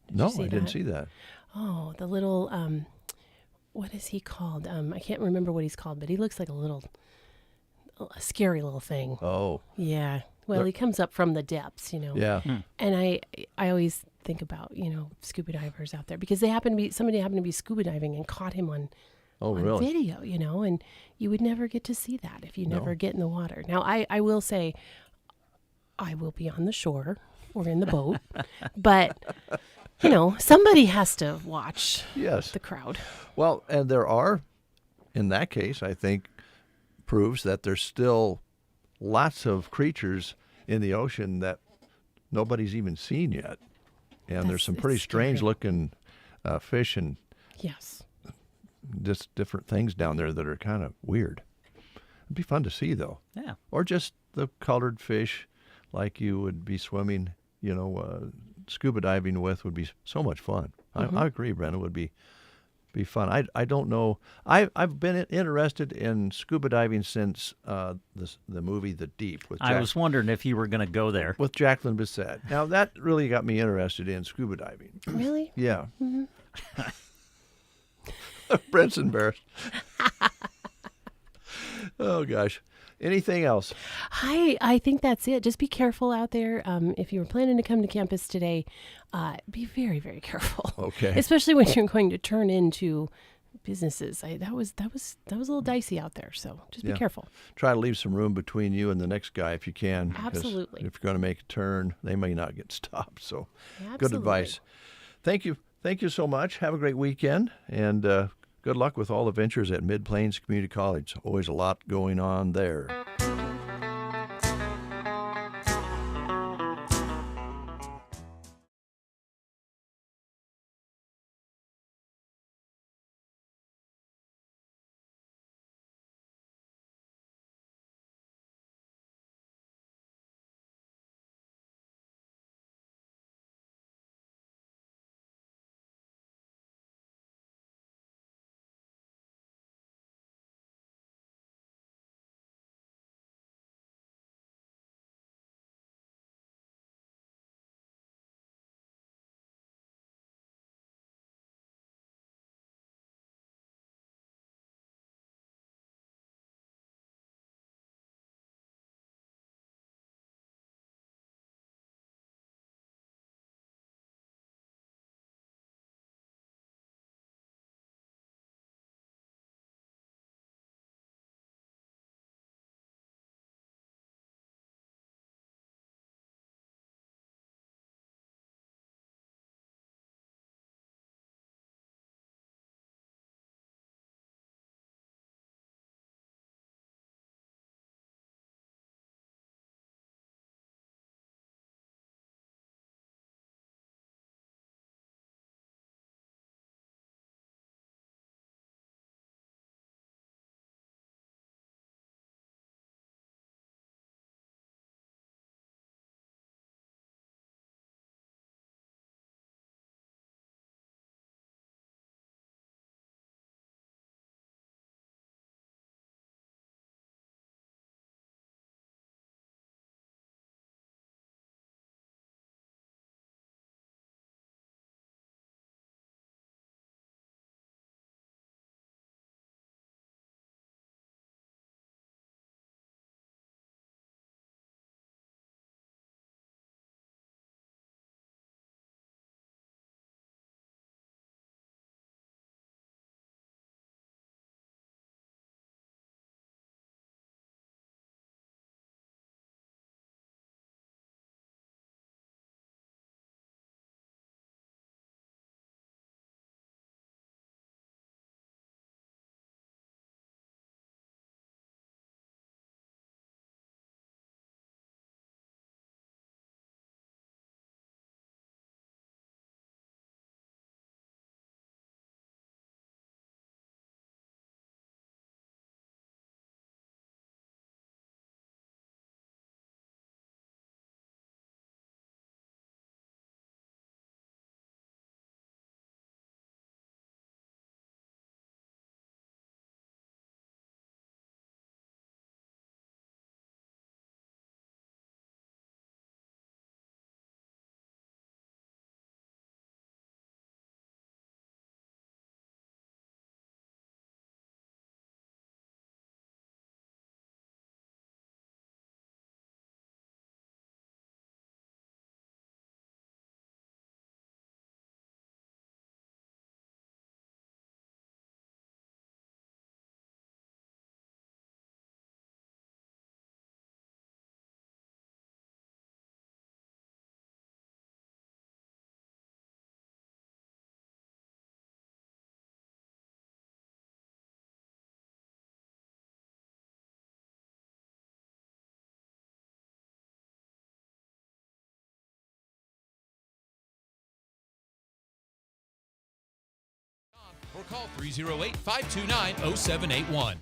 No, I didn't see that. Oh, the little, what is he called? I can't remember what he's called, but he looks like a scary little thing. Oh. Yeah. Well, he comes up from the depths, Yeah. And I always think about, scuba divers out there because somebody happened to be scuba diving and caught him on really? video, and you would never get to see that if you never get in the water. Now, I will say I will be on the shore or in the boat, but, somebody has to watch the crowd. Well, and there are, in that case, I think, proves that there's still lots of creatures in the ocean that nobody's even seen yet. And there's some pretty strange looking fish and just different things down there that are kind of weird. It'd be fun to see, though. Yeah. Or just the colored fish like you would be swimming, scuba diving with would be so much fun. I agree, Brenda, it would be fun. I don't know. I've been interested in scuba diving since the movie The Deep. I was wondering if you were going to go there. With Jacqueline Bisset. Now, that really got me interested in scuba diving. Really? Yeah. Mm-hmm. Brent's embarrassed. Oh, gosh. Anything else? I think that's it. Just be careful out there. If you were planning to come to campus today, be very, very careful. Okay. Especially when you're going to turn into businesses. That was a little dicey out there. So just be careful. Try to leave some room between you and the next guy if you can. Absolutely. If you're going to make a turn, they may not get stopped. So Absolutely. Good advice. Thank you. Thank you so much. Have a great weekend. And good luck with all the ventures at Mid-Plains Community College. Always a lot going on there. or call 308-529-0781.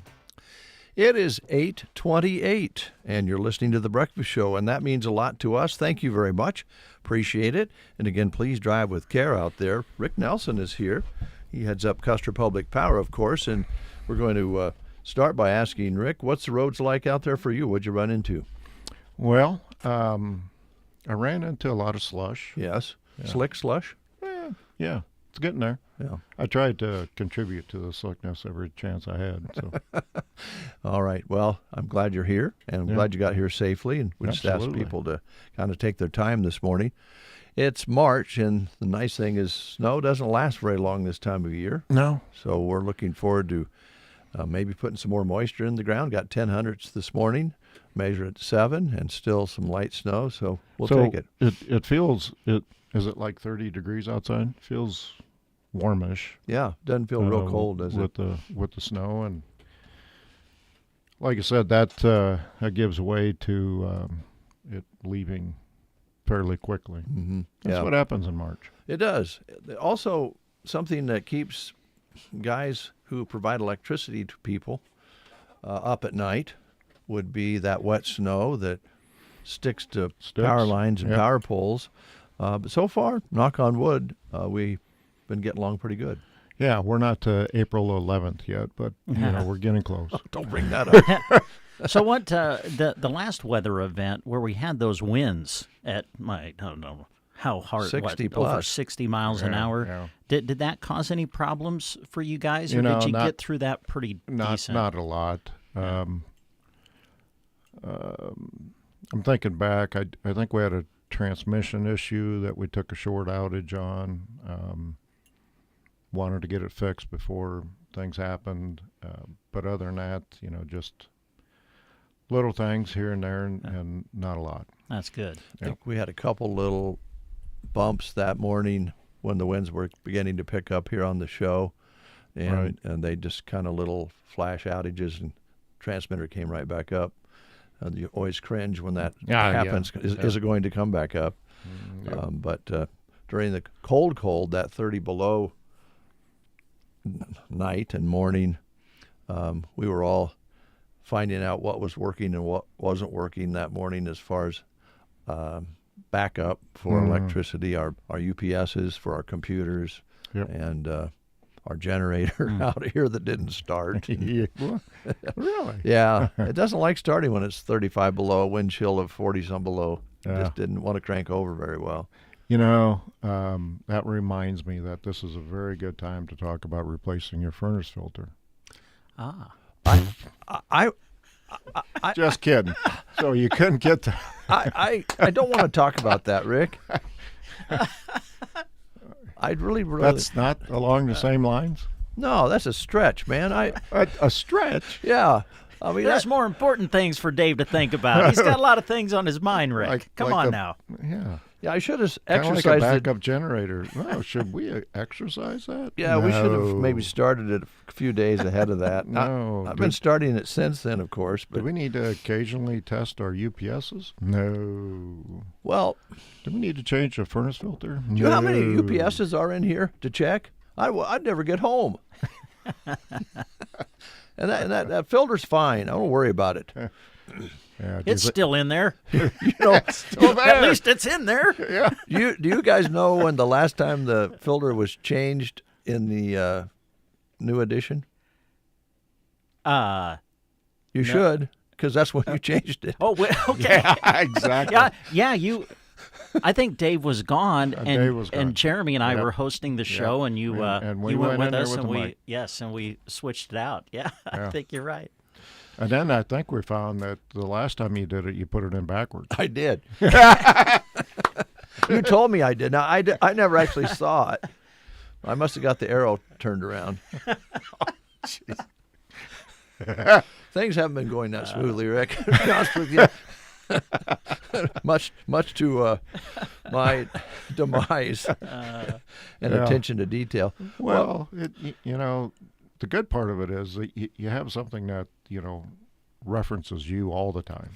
It is 8:28, and you're listening to The Breakfast Show, and that means a lot to us. Thank you very much. Appreciate it. And again, please drive with care out there. Rick Nelson is here. He heads up Custer Public Power, of course, and we're going to start by asking Rick, what's the roads like out there for you? What'd you run into? Well, I ran into a lot of slush. Yes. Yeah. Slick slush? Yeah, it's getting there. Yeah. I tried to contribute to the slickness every chance I had. So. All right. Well, I'm glad you're here, and I'm glad you got here safely. And we just asked people to kind of take their time this morning. It's March, and the nice thing is snow doesn't last very long this time of year. No. So we're looking forward to maybe putting some more moisture in the ground. Got 10 hundredths this morning, measure at 7, and still some light snow. So we'll take it. It feels, is it like 30 degrees outside? Feels warmish. Yeah, doesn't feel real cold, does it? With the snow, and like I said, that gives way to it leaving fairly quickly. Mm-hmm. That's what happens in March. It does. Also, something that keeps guys who provide electricity to people up at night would be that wet snow that sticks to power lines and power poles. But so far, knock on wood, we've been getting along pretty good. Yeah, we're not to April 11th yet, but we're getting close. Don't bring that up. So what the last weather event where we had those winds at I don't know how hard 60 over plus 60 miles an hour. Did that cause any problems for you guys, or did you get through that pretty decent? Not a lot. I'm thinking back. I think we had a transmission issue that we took a short outage on. Wanted to get it fixed before things happened, but other than that, just little things here and there, and not a lot. That's good. I think we had a couple little bumps that morning when the winds were beginning to pick up here on the show, and they just kind of little flash outages, and transmitter came right back up. You always cringe when that happens. Is it going to come back up? But during the cold, that 30 below night and morning, we were all finding out what was working and what wasn't working that morning as far as backup for electricity, our UPSs for our computers, and our generator out here that didn't start. Really? Yeah. It doesn't like starting when it's 35 below, a wind chill of 40-some below. Just didn't want to crank over very well. That reminds me that this is a very good time to talk about replacing your furnace filter. I just kidding. So you couldn't get to. I don't want to talk about that, Rick. I'd really. That's not along the same lines? No, that's a stretch, man. A stretch? Yeah. I mean, there's more important things for Dave to think about. He's got a lot of things on his mind, Rick. Come on now. Yeah. Yeah, I should have exercised like a backup generator. No, should we exercise that? Yeah, we should have maybe started it a few days ahead of that. No. I've been starting it since then, of course. But do we need to occasionally test our UPSs? No. Well, do we need to change the furnace filter? Do you know how many UPSs are in here to check? I'd never get home. And that filter's fine. I don't worry about it. Yeah, it's still in there. At least it's in there. Yeah. Do you guys know when the last time the filter was changed in the new edition? You should, because that's when you changed it. Oh, okay. Yeah, exactly. Yeah. I think Dave was gone, and Jeremy and I were hosting the show, and you we went with us, with and mic. we switched it out. Yeah, I think you're right. And then I think we found that the last time you did it, you put it in backwards. I did. You told me I did. Now, I never actually saw it. I must have got the arrow turned around. Things haven't been going that smoothly, Rick. To be honest with you. much to my demise and attention to detail. Well, the good part of it is that you have something that references you all the time.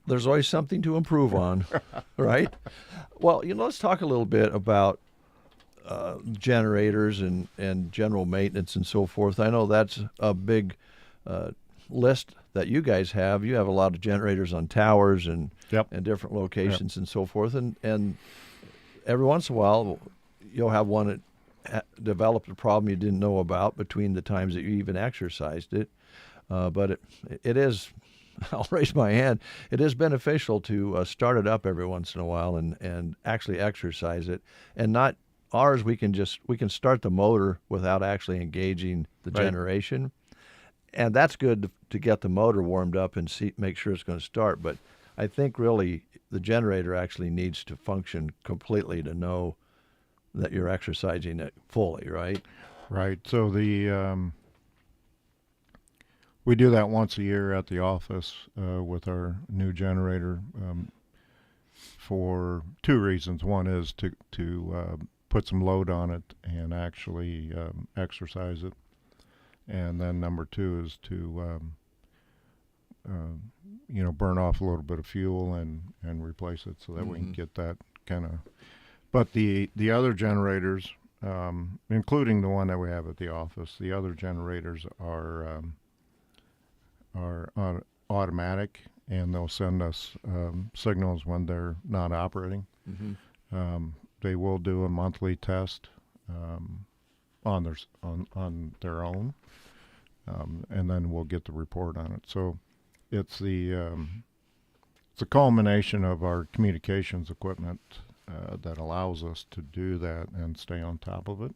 There's always something to improve on, right? Well, let's talk a little bit about generators and general maintenance and so forth. I know that's a big list that you guys have. You have a lot of generators on towers and different locations and so forth. And every once in a while, you'll have one that developed a problem you didn't know about between the times that you even exercised it. But it is, I'll raise my hand, it is beneficial to start it up every once in a while and actually exercise it. And not ours, we can start the motor without actually engaging the generation. And that's good to get the motor warmed up and make sure it's going to start. But I think really the generator actually needs to function completely to know that you're exercising it fully, right? Right. So we do that once a year at the office with our new generator for two reasons. One is to put some load on it and actually exercise it. And then number two is to burn off a little bit of fuel and replace it so that we can get that kind of. But the other generators, including the one that we have at the office, the other generators are automatic, and they'll send us signals when they're not operating. They will do a monthly test on their own, and then we'll get the report on it. So it's a culmination of our communications equipment that allows us to do that and stay on top of it.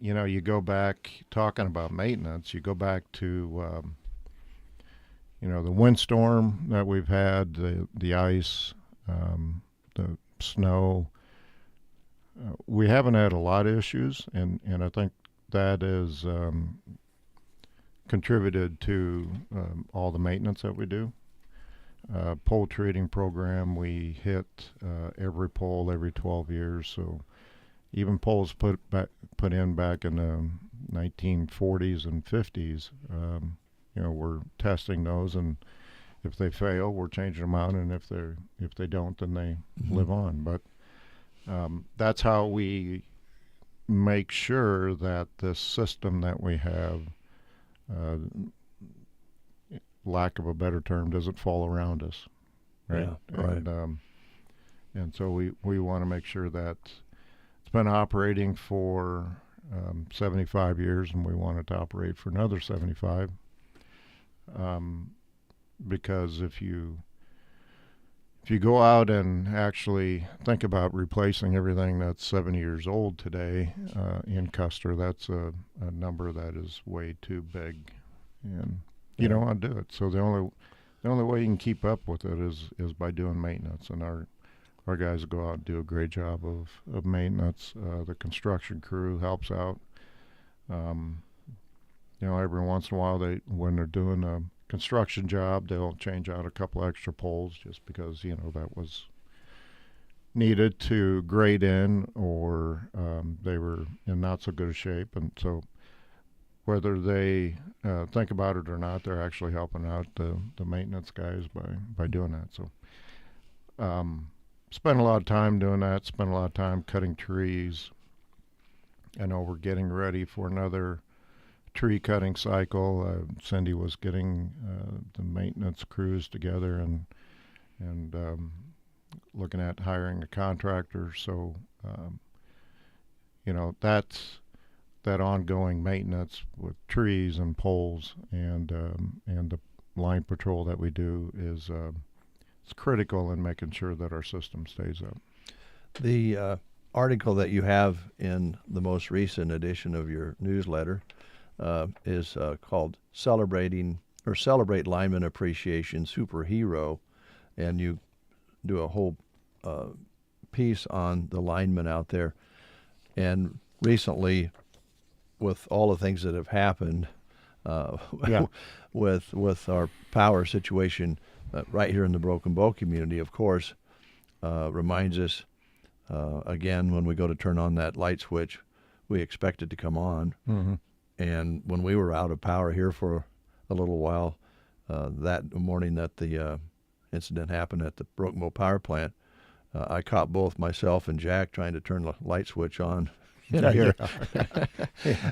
You go back, talking about maintenance, you go back to the windstorm that we've had, the ice, the snow. We haven't had a lot of issues, and I think that is contributed to all the maintenance that we do. Pole treating program, we hit every pole every 12 years. So even poles put in back in the 1940s and 50s, we're testing those, and if they fail, we're changing them out, and if they don't, then they live on. But that's how we make sure that this system that we have, lack of a better term, doesn't fall around us, right? Yeah, right. And so we want to make sure that it's been operating for 75 years, and we want it to operate for another 75. Because if you go out and actually think about replacing everything that's 70 years old today in Custer, that's a number that is way too big, and you don't want to do it. So the only way you can keep up with it is by doing maintenance, and our guys go out and do a great job of maintenance. The construction crew helps out. Every once in a while, when they're doing a construction job, they'll change out a couple extra poles just because that was needed to grade in, or they were in not so good a shape. And so whether they think about it or not, they're actually helping out the maintenance guys by doing that. So spend a lot of time doing that, spend a lot of time cutting trees. I know we're getting ready for another tree cutting cycle. Cindy was getting the maintenance crews together and looking at hiring a contractor. So that's that ongoing maintenance with trees and poles and the line patrol that we do is it's critical in making sure that our system stays up. The article that you have in the most recent edition of your newsletter is called Celebrate Lineman Appreciation Superhero, and you do a whole piece on the linemen out there. And recently, with all the things that have happened with our power situation right here in the Broken Bow community, of course, reminds us again, when we go to turn on that light switch, we expect it to come on. And when we were out of power here for a little while, that morning that the incident happened at the Broken Bow power plant, I caught both myself and Jack trying to turn the light switch on in Yeah, here, yeah.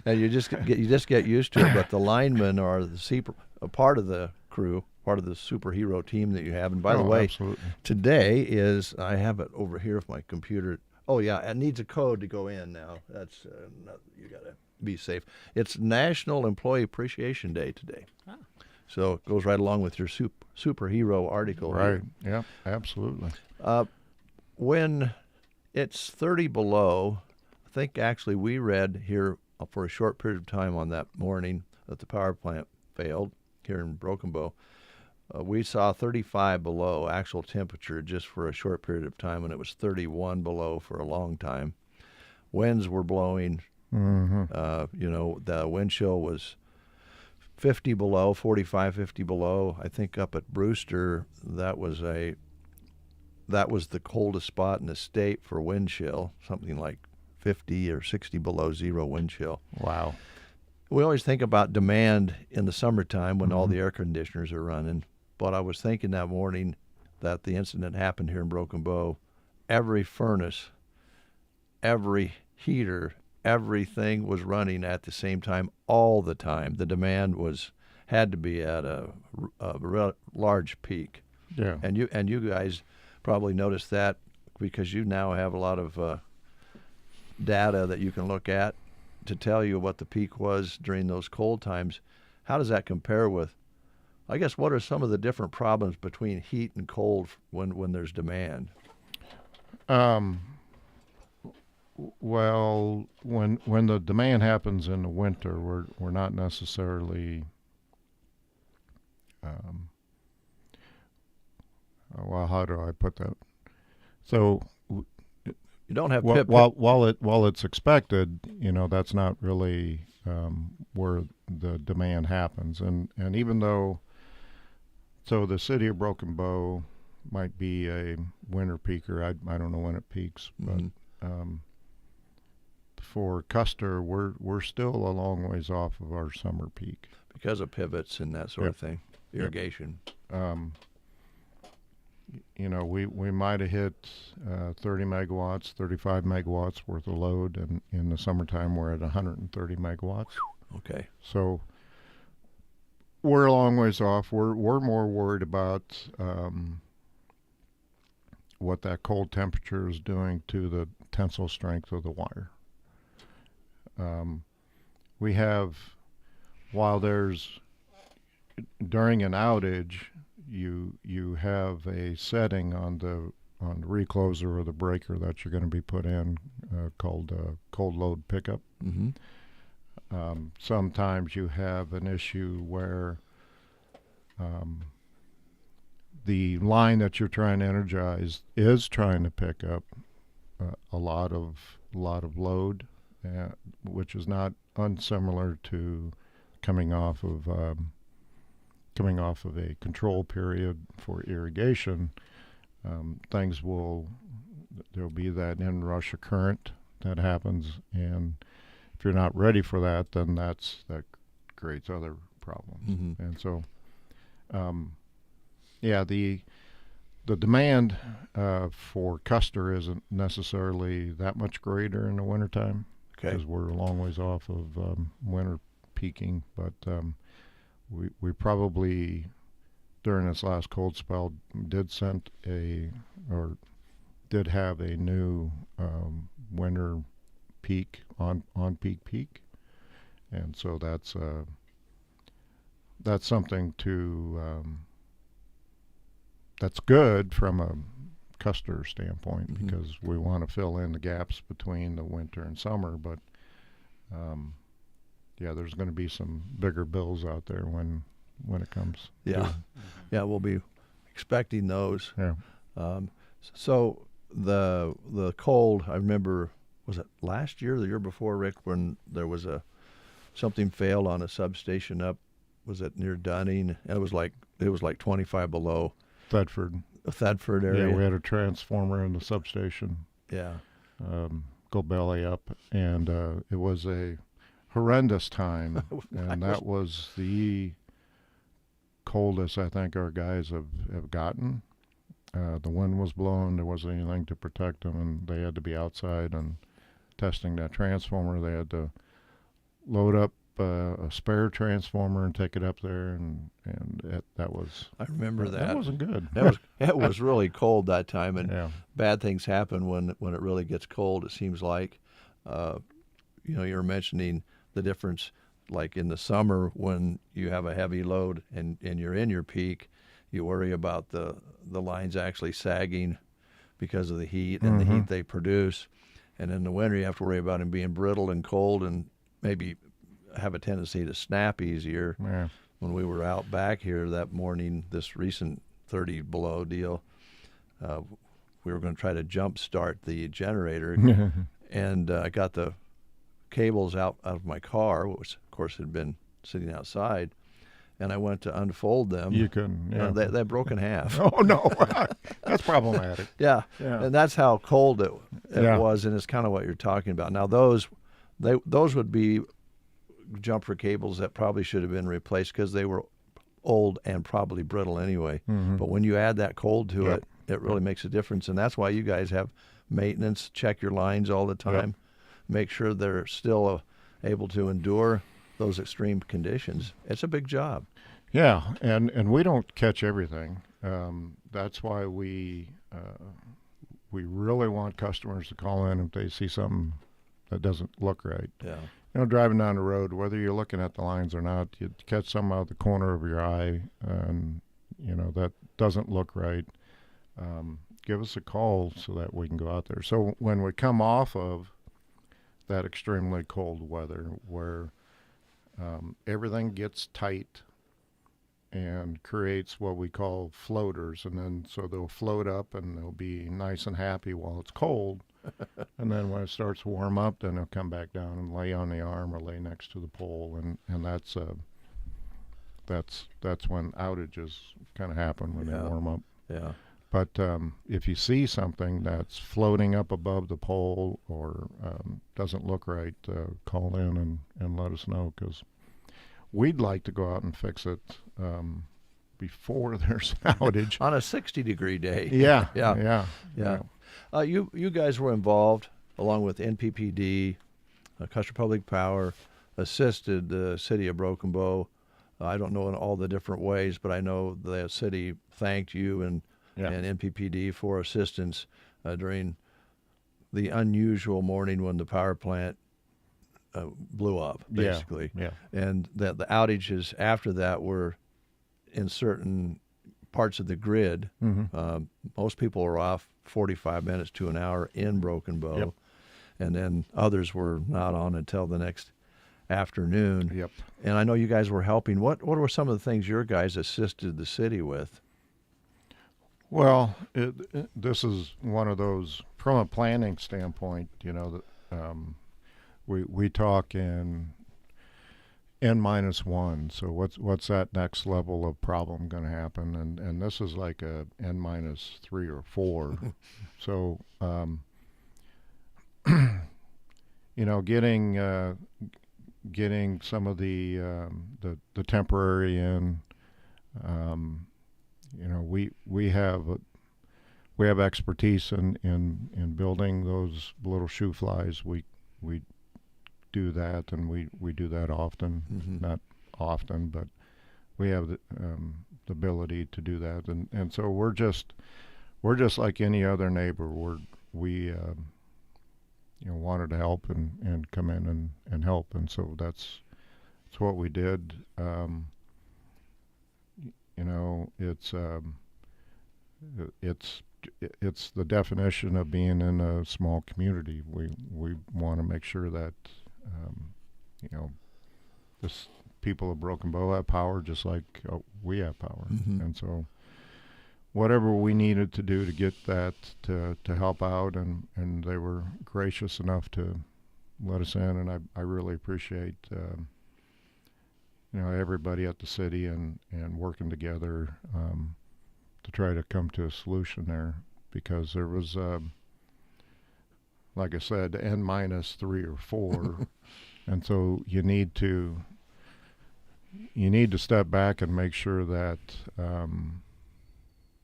and you just get used to it. But the linemen are a part of the crew, part of the superhero team that you have. And by the way, absolutely. today is, I have it over here with my computer. Oh yeah, it needs a code to go in now. That's you gotta be safe. It's National Employee Appreciation Day today. Ah. So it goes right along with your superhero article. Right. Here. Yeah, absolutely. When it's 30 below, I think actually we read here for a short period of time on that morning that the power plant failed here in Broken Bow. We saw 35 below actual temperature just for a short period of time, and it was 31 below for a long time. Winds were blowing. The wind chill was 50 below, 45, 50 below. I think up at Brewster, that was the coldest spot in the state for wind chill, something like 50 or 60 below zero wind chill. Wow. We always think about demand in the summertime when all the air conditioners are running, but I was thinking that morning that the incident happened here in Broken Bow. Every furnace, every heater, everything was running at the same time all the time. The demand had to be at a large peak. Yeah. And you guys probably noticed that because you now have a lot of data that you can look at to tell you what the peak was during those cold times. How does that compare with, I guess, what are some of the different problems between heat and cold when there's demand? Well, when the demand happens in the winter, we're not necessarily well, how do I put that? So you don't have while it's expected, that's not really where the demand happens, and even though, so the city of Broken Bow might be a winter peaker. I don't know when it peaks, but for Custer, we're still a long ways off of our summer peak because of pivots and that sort of thing, irrigation. We might have hit 30 megawatts, 35 megawatts worth of load, and in the summertime we're at 130 megawatts. Okay. So we're a long ways off. We're more worried about what that cold temperature is doing to the tensile strength of the wire. We have, while there's, during an outage, you have a setting on the recloser or the breaker that you're going to be put in called cold load pickup. Sometimes you have an issue where the line that you're trying to energize is trying to pick up a lot of load, which is not unsimilar to coming off of a control period for irrigation. There'll be that inrush of current that happens, and if you're not ready for that, then that creates other problems. And so, the demand for Custer isn't necessarily that much greater in the wintertime because we're a long ways off of winter peaking, but we probably during this last cold spell did have a new winter peak on peak, and so that's something that's good from a Custer standpoint because we want to fill in the gaps between the winter and summer, but there's going to be some bigger bills out there when it comes. We'll be expecting those. So the cold, I remember, was it last year or the year before, Rick, when there was something failed on a substation up, was it near Dunning? It was like 25 below. Thedford area. Yeah, we had a transformer in the substation. Go belly up, and it was a horrendous time, and that was the coldest I think our guys have gotten. The wind was blowing. There wasn't anything to protect them, and they had to be outside and testing that transformer. They had to load up a spare transformer and take it up there, and that was. I remember that. That wasn't good. It was really cold that time, and yeah. bad things happen when it really gets cold. It seems like, you know, you're mentioning the difference, like in the summer when you have a heavy load and you're in your peak, you worry about the lines actually sagging because of the heat and the heat they produce, and in the winter you have to worry about them being brittle and cold and maybe have a tendency to snap easier. Yeah. When we were out back here that morning, this recent 30 below deal, we were going to try to jump start the generator, and I got the cables out of my car, which of course had been sitting outside, and I went to unfold them. You couldn't. Yeah. They broke in half. Oh no, that's problematic. Yeah, and that's how cold it was, and it's kind of what you're talking about. Now those would be jumper cables that probably should have been replaced because they were old and probably brittle anyway. But when you add that cold to it, it really makes a difference, and that's why you guys have maintenance. Check your lines all the time. Make sure they're still able to endure those extreme conditions. It's a big job. Yeah, and we don't catch everything. That's why we really want customers to call in if they see something that doesn't look right. Yeah. You know, driving down the road, whether you're looking at the lines or not, you catch some out of the corner of your eye, and you know that doesn't look right. Give us a call so that we can go out there. So when we come off of that extremely cold weather, where everything gets tight and creates what we call floaters, and then so they'll float up and they'll be nice and happy while it's cold. And then when it starts to warm up, then they'll come back down and lay on the arm or lay next to the pole, and that's when outages kind of happen when they warm up. Yeah. But if you see something that's floating up above the pole or doesn't look right, call in and let us know, because we'd like to go out and fix it before there's an outage. On a 60-degree day. Yeah. You guys were involved, along with NPPD, Custer Public Power, assisted the city of Broken Bow. I don't know in all the different ways, but I know the city thanked you and NPPD for assistance during the unusual morning when the power plant blew up, basically. Yeah. And that the outages after that were in certain parts of the grid. Most people were off 45 minutes to an hour in Broken Bow, and then others were not on until the next afternoon. And I know you guys were helping. What were some of the things your guys assisted the city with? Well, this is one of those, from a planning standpoint, you know, that we talk in N-1. So what's that next level of problem going to happen? And this is like a N-3 or 4. So, you know, getting some of the temporary in. You know, we have expertise in building those little shoe flies. We do that, and we do that often. Not often, but we have the ability to do that, and so we're just like any other neighbor. We you know, wanted to help and come in and help, and so that's what we did. You know, it's the definition of being in a small community. We want to make sure that you know, this people of Broken Bow have power just like we have power, and so whatever we needed to do to get that to help out, and they were gracious enough to let us in, and I really appreciate you know, everybody at the city and working together to try to come to a solution there, because there was like I said, N-3 or 4 and so you need to step back and make sure that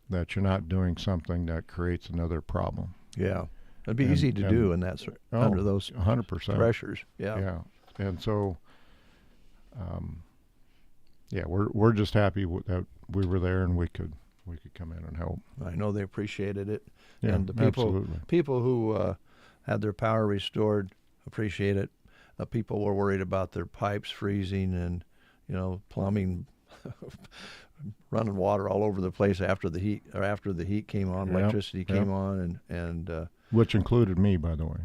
that you're not doing something that creates another problem. Yeah. It'd be easy to do in that under those 100% pressures. Yeah. Yeah. And so, we're just happy that we were there and we could come in and help. I know they appreciated it. Yeah, and the absolutely. people who had their power restored appreciate it. People were worried about their pipes freezing and, plumbing, running water all over the place after the heat came on, electricity came on, and which included me, by the way.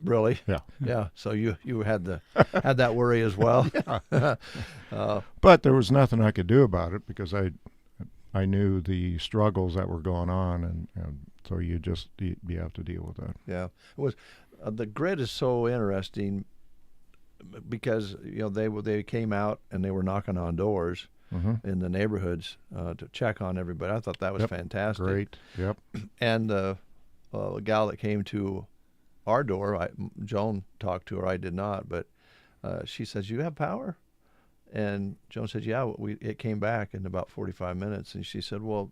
Really? Yeah. Yeah. So you had that worry as well. But there was nothing I could do about it because I knew the struggles that were going on, and so you have to deal with that. Yeah. It was the grid is so interesting because they came out and they were knocking on doors in the neighborhoods to check on everybody. I thought that was fantastic. Great. Yep. And a gal that came to our door, Joan talked to her. I did not, but she says, "You have power?" And Joan said, "Yeah, it came back in about 45 minutes." And she said, "Well,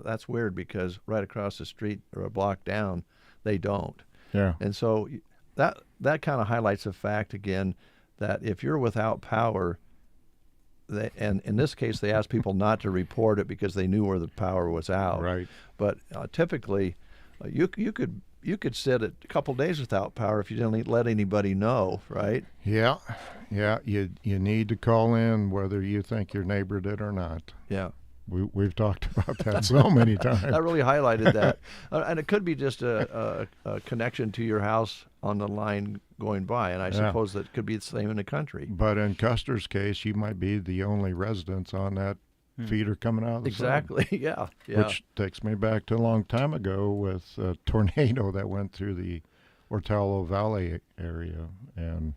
that's weird because right across the street or a block down, they don't." Yeah. And so that kind of highlights the fact again that if you're without power, and in this case they asked people not to report it because they knew where the power was out. Right. But typically, you could sit a couple days without power if you didn't let anybody know, right? Yeah. You need to call in whether you think your neighbor did or not. Yeah. We've talked about that so many times. That really highlighted that. And it could be just a connection to your house on the line going by, and I suppose that could be the same in the country. But in Custer's case, you might be the only residents on that feeder coming out of the Exactly, sun. yeah. Which takes me back to a long time ago with a tornado that went through the Ortello Valley area, and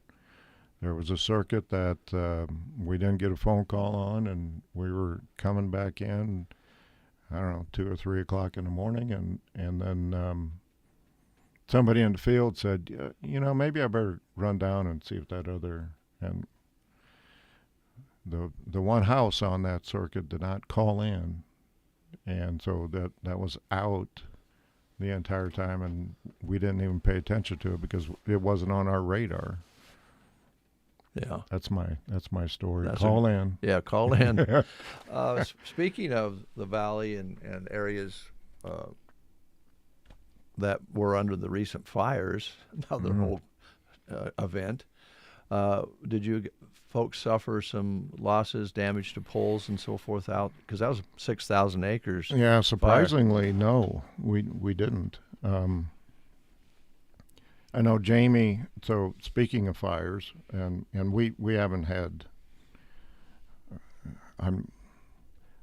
there was a circuit that we didn't get a phone call on, and we were coming back in, I don't know, 2 or 3 o'clock in the morning, and then somebody in the field said, maybe I better run down and see if that other, and the one house on that circuit did not call in, and so that was out the entire time, and we didn't even pay attention to it because it wasn't on our radar. Yeah, that's my story. Call in. Yeah, call in. Speaking of the valley and areas that were under the recent fires, another whole event. Did you folks suffer some losses, damage to poles and so forth out? Because that was 6,000 acres. Yeah, surprisingly, no, we didn't. I know Jamie, so speaking of fires, and we haven't had, I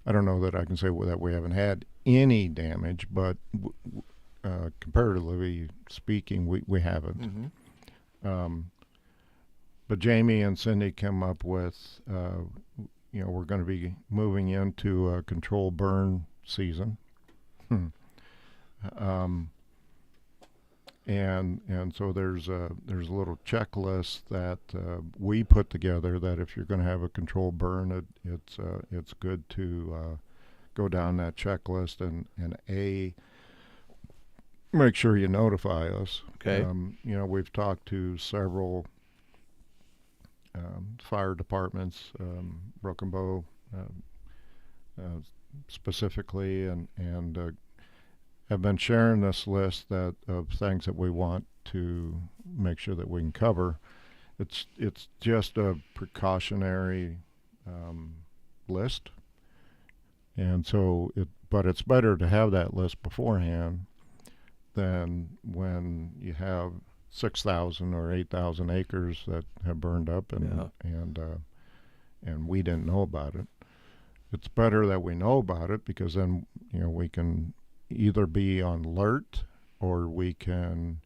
don't know that I can say that we haven't had any damage, but comparatively speaking, we haven't. But Jamie and Cindy came up with, we're going to be moving into a controlled burn season. And so there's a little checklist that we put together that if you're going to have a controlled burn, it's good to go down that checklist and make sure you notify us. Okay. We've talked to several fire departments, Broken Bow specifically, and have been sharing this list of things that we want to make sure that we can cover. It's just a precautionary list, and so but it's better to have that list beforehand than when you have 6,000 or 8,000 acres that have burned up and we didn't know about it. It's better that we know about it because then we can either be on alert or we can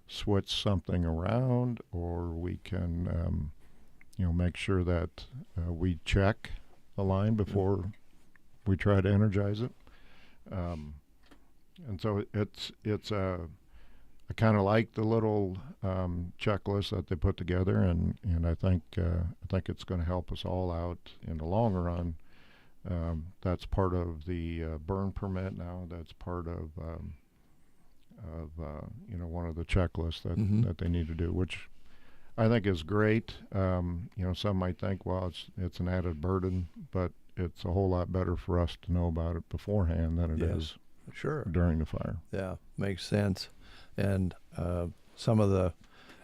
switch something around or we can make sure that we check the line before we try to energize it. And so I kind of like the little checklist that they put together, and I think it's going to help us all out in the long run That's part of the burn permit now. That's part of one of the checklists that they need to do, which I think is great. Some might think, well, it's an added burden, but it's a whole lot better for us to know about it beforehand than it is during the fire. Yeah, makes sense. And some of the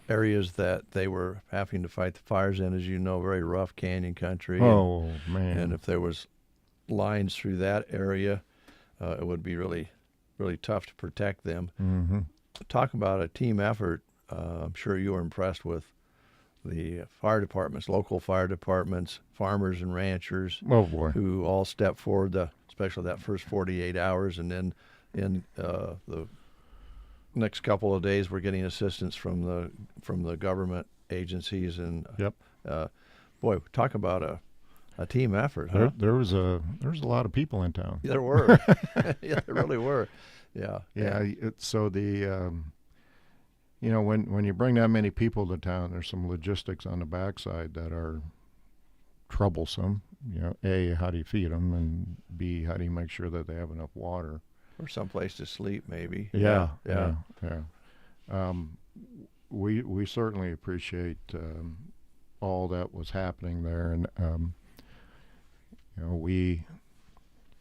areas that they were having to fight the fires in, as you know, very rough canyon country. Oh, man. And if there was lines through that area, it would be really, really tough to protect them. Mm-hmm. Talk about a team effort. I'm sure you were impressed with the fire departments, local fire departments, farmers and ranchers, oh boy, who all stepped forward, especially that first 48 hours. And then in the next couple of days, we're getting assistance from the government agencies. And boy, talk about a team effort. Huh? There was a lot of people in town. There were. Yeah, there really were. Yeah. So the when you bring that many people to town, there's some logistics on the backside that are troublesome. A, how do you feed them, and B, how do you make sure that they have enough water or someplace to sleep, maybe. Yeah. We certainly appreciate all that was happening there, and we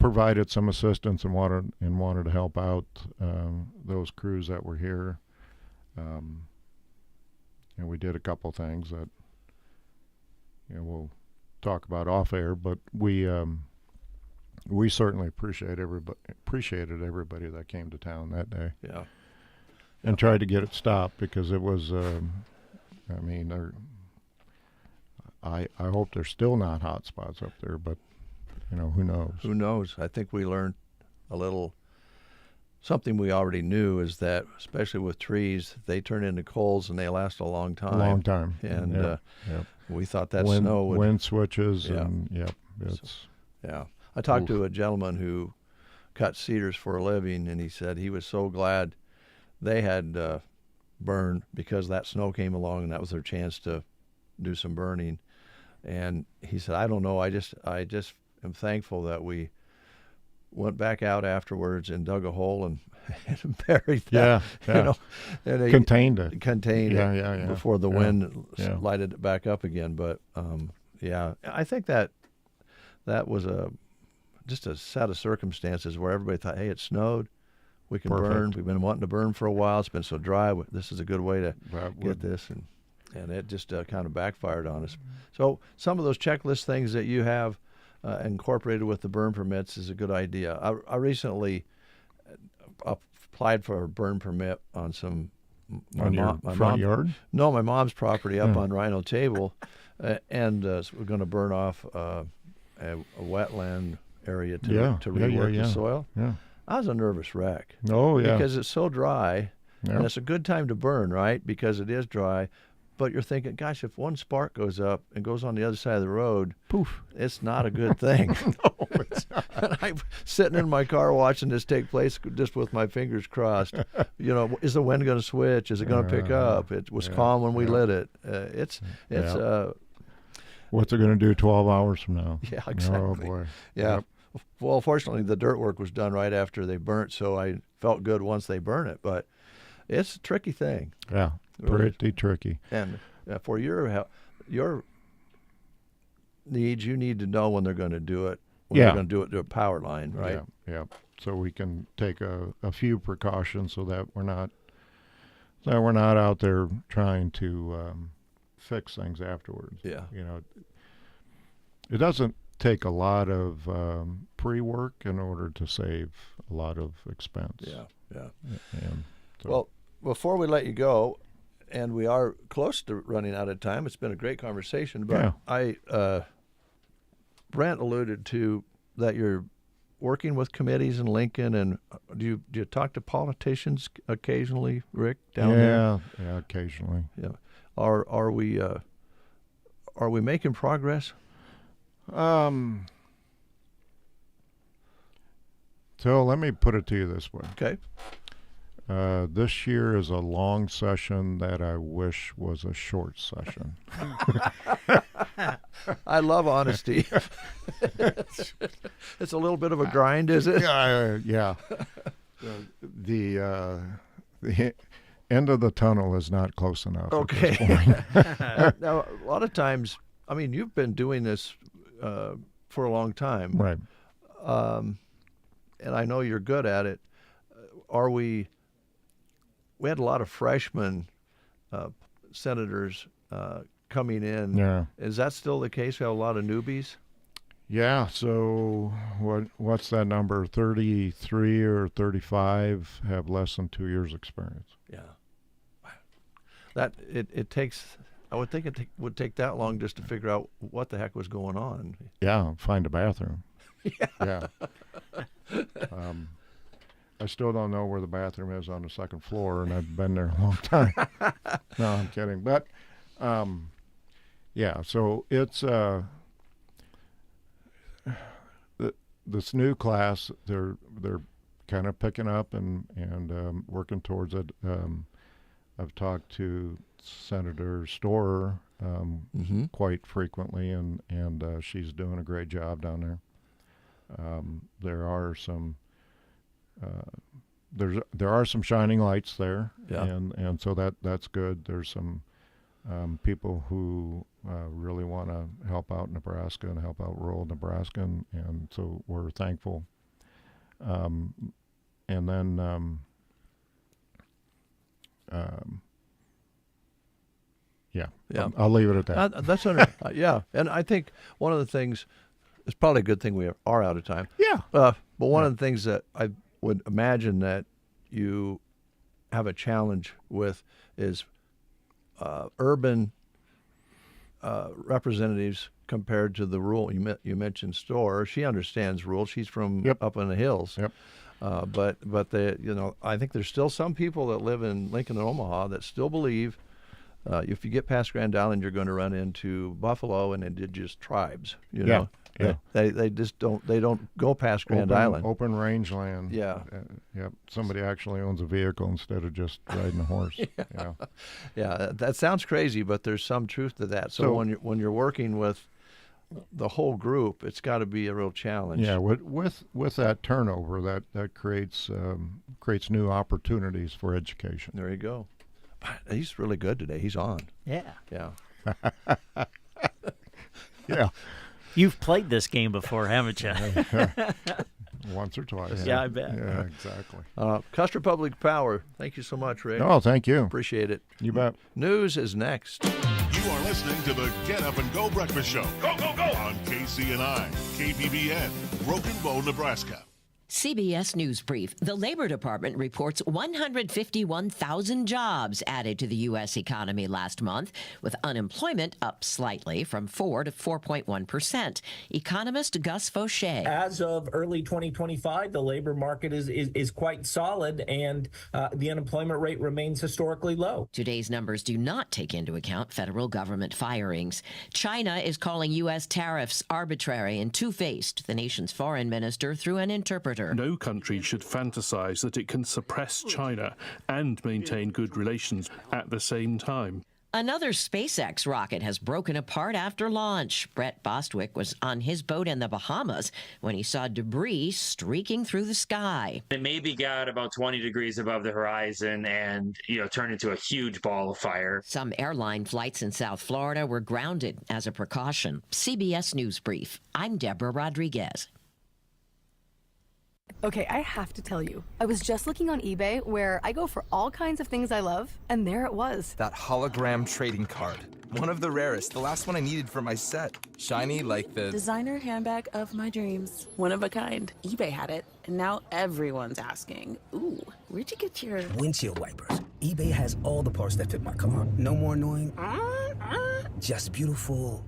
provided some assistance and wanted to help out those crews that were here. And we did a couple things that we'll talk about off air, but we certainly appreciated everybody that came to town that day. Yeah. And tried to get it stopped, because it was I hope there's still not hot spots up there, but who knows? Who knows? I think we learned a little. Something we already knew is that, especially with trees, they turn into coals and they last a long time. A long time. And we thought that wind, snow would... Wind switches and, I talked to a gentleman who cut cedars for a living, and he said he was so glad they had burned, because that snow came along and that was their chance to do some burning. And he said, I don't know, I just am thankful that we went back out afterwards and dug a hole and buried that. And contained it before the wind lighted it back up again. But I think that was just a set of circumstances where everybody thought, hey, it snowed, we can burn. We've been wanting to burn for a while. It's been so dry. This is a good way to get this, and it just kind of backfired on us. So some of those checklist things that you have incorporated with the burn permits is a good idea. I recently applied for a burn permit on your front yard? No, my mom's property up on Rhino Table, and so we're going to burn off a wetland area to rework the soil. Yeah. I was a nervous wreck. Oh, yeah. Because it's so dry, and it's a good time to burn, right? Because it is dry. But you're thinking, gosh, if one spark goes up and goes on the other side of the road, poof, it's not a good thing. No, it's not. And I'm sitting in my car watching this take place, just with my fingers crossed. Is the wind going to switch? Is it going to pick up? It was calm when we lit it. What's it going to do 12 hours from now? Yeah, exactly. Oh, boy. Yeah. Yep. Well, fortunately, the dirt work was done right after they burnt, so I felt good once they burn it. But it's a tricky thing. Yeah. Pretty tricky. And for your needs, you need to know when they're going to do it. They're going to do it to a power line, right? Yeah. So we can take a few precautions so that we're not out there trying to fix things afterwards. Yeah. It doesn't take a lot of pre-work in order to save a lot of expense. Yeah. And so. Well, before we let you go, and we are close to running out of time. It's been a great conversation, but Brent alluded to that you're working with committees in Lincoln, and do you talk to politicians occasionally, Rick, down there? Yeah, occasionally. Yeah. Are we making progress? So let me put it to you this way. Okay. This year is a long session that I wish was a short session. I love honesty. It's a little bit of a grind, is it? Yeah. The end of the tunnel is not close enough. Okay. At this point. Now, a lot of times, I mean, you've been doing this for a long time, right? And I know you're good at it. We had a lot of freshmen senators coming in. Yeah. Is that still the case? We have a lot of newbies? Yeah, so what's that number? 33 or 35 have less than 2 years experience. Yeah. That it takes, I would think it would take that long just to figure out what the heck was going on. Yeah, find a bathroom. Yeah. I still don't know where the bathroom is on the second floor, and I've been there a long time. No, I'm kidding. But, yeah, so it's this new class. They're kind of picking up and working towards it. I've talked to Senator Storer quite frequently, and she's doing a great job down there. There are some there are some shining lights there, and so that's good. There's some people who really want to help out Nebraska and help out rural Nebraska, and so we're thankful. And then I'll leave it at that. That's yeah, and I think one of the things, it's probably a good thing we are out of time. Yeah. But one of the things that I would imagine that you have a challenge with is urban representatives compared to the rural. You mentioned Storer. She understands rural. She's from up in the hills. Yep. But I think there's still some people that live in Lincoln and Omaha that still believe if you get past Grand Island, you're going to run into buffalo and indigenous tribes. You know, they just don't go past Grand Island. Open range land. Yeah. Yep. Somebody actually owns a vehicle instead of just riding a horse. Yeah. That sounds crazy, but there's some truth to that. So when you're working with the whole group, it's got to be a real challenge. Yeah. With that turnover, that creates new opportunities for education. There you go. He's really good today. He's on. Yeah. Yeah. Yeah. You've played this game before, haven't you? Once or twice. Yeah, I bet. Yeah, exactly. Custer Public Power, thank you so much, Rick. Oh, thank you. Appreciate it. You bet. News is next. You are listening to the Get Up and Go Breakfast Show. Go, go, go! On KCNI, KBBN, Broken Bow, Nebraska. CBS News Brief. The Labor Department reports 151,000 jobs added to the U.S. economy last month, with unemployment up slightly from 4 to 4.1%. Economist Gus Fauché. As of early 2025, the labor market is quite solid, and the unemployment rate remains historically low. Today's numbers do not take into account federal government firings. China is calling U.S. tariffs arbitrary and two-faced, the nation's foreign minister through an interpreter. No country should fantasize that it can suppress China and maintain good relations at the same time. Another SpaceX rocket has broken apart after launch. Brett Bostwick was on his boat in the Bahamas when he saw debris streaking through the sky. It maybe got about 20 degrees above the horizon and, turned into a huge ball of fire. Some airline flights in South Florida were grounded as a precaution. CBS News Brief. I'm Deborah Rodriguez. Okay, I have to tell you, I was just looking on eBay where I go for all kinds of things I love, and there it was. That hologram trading card. One of the rarest, the last one I needed for my set. Shiny like the designer handbag of my dreams. One of a kind. eBay had it, and now everyone's asking, ooh, where'd you get your windshield wipers? eBay has all the parts that fit my car. No more annoying, just beautiful.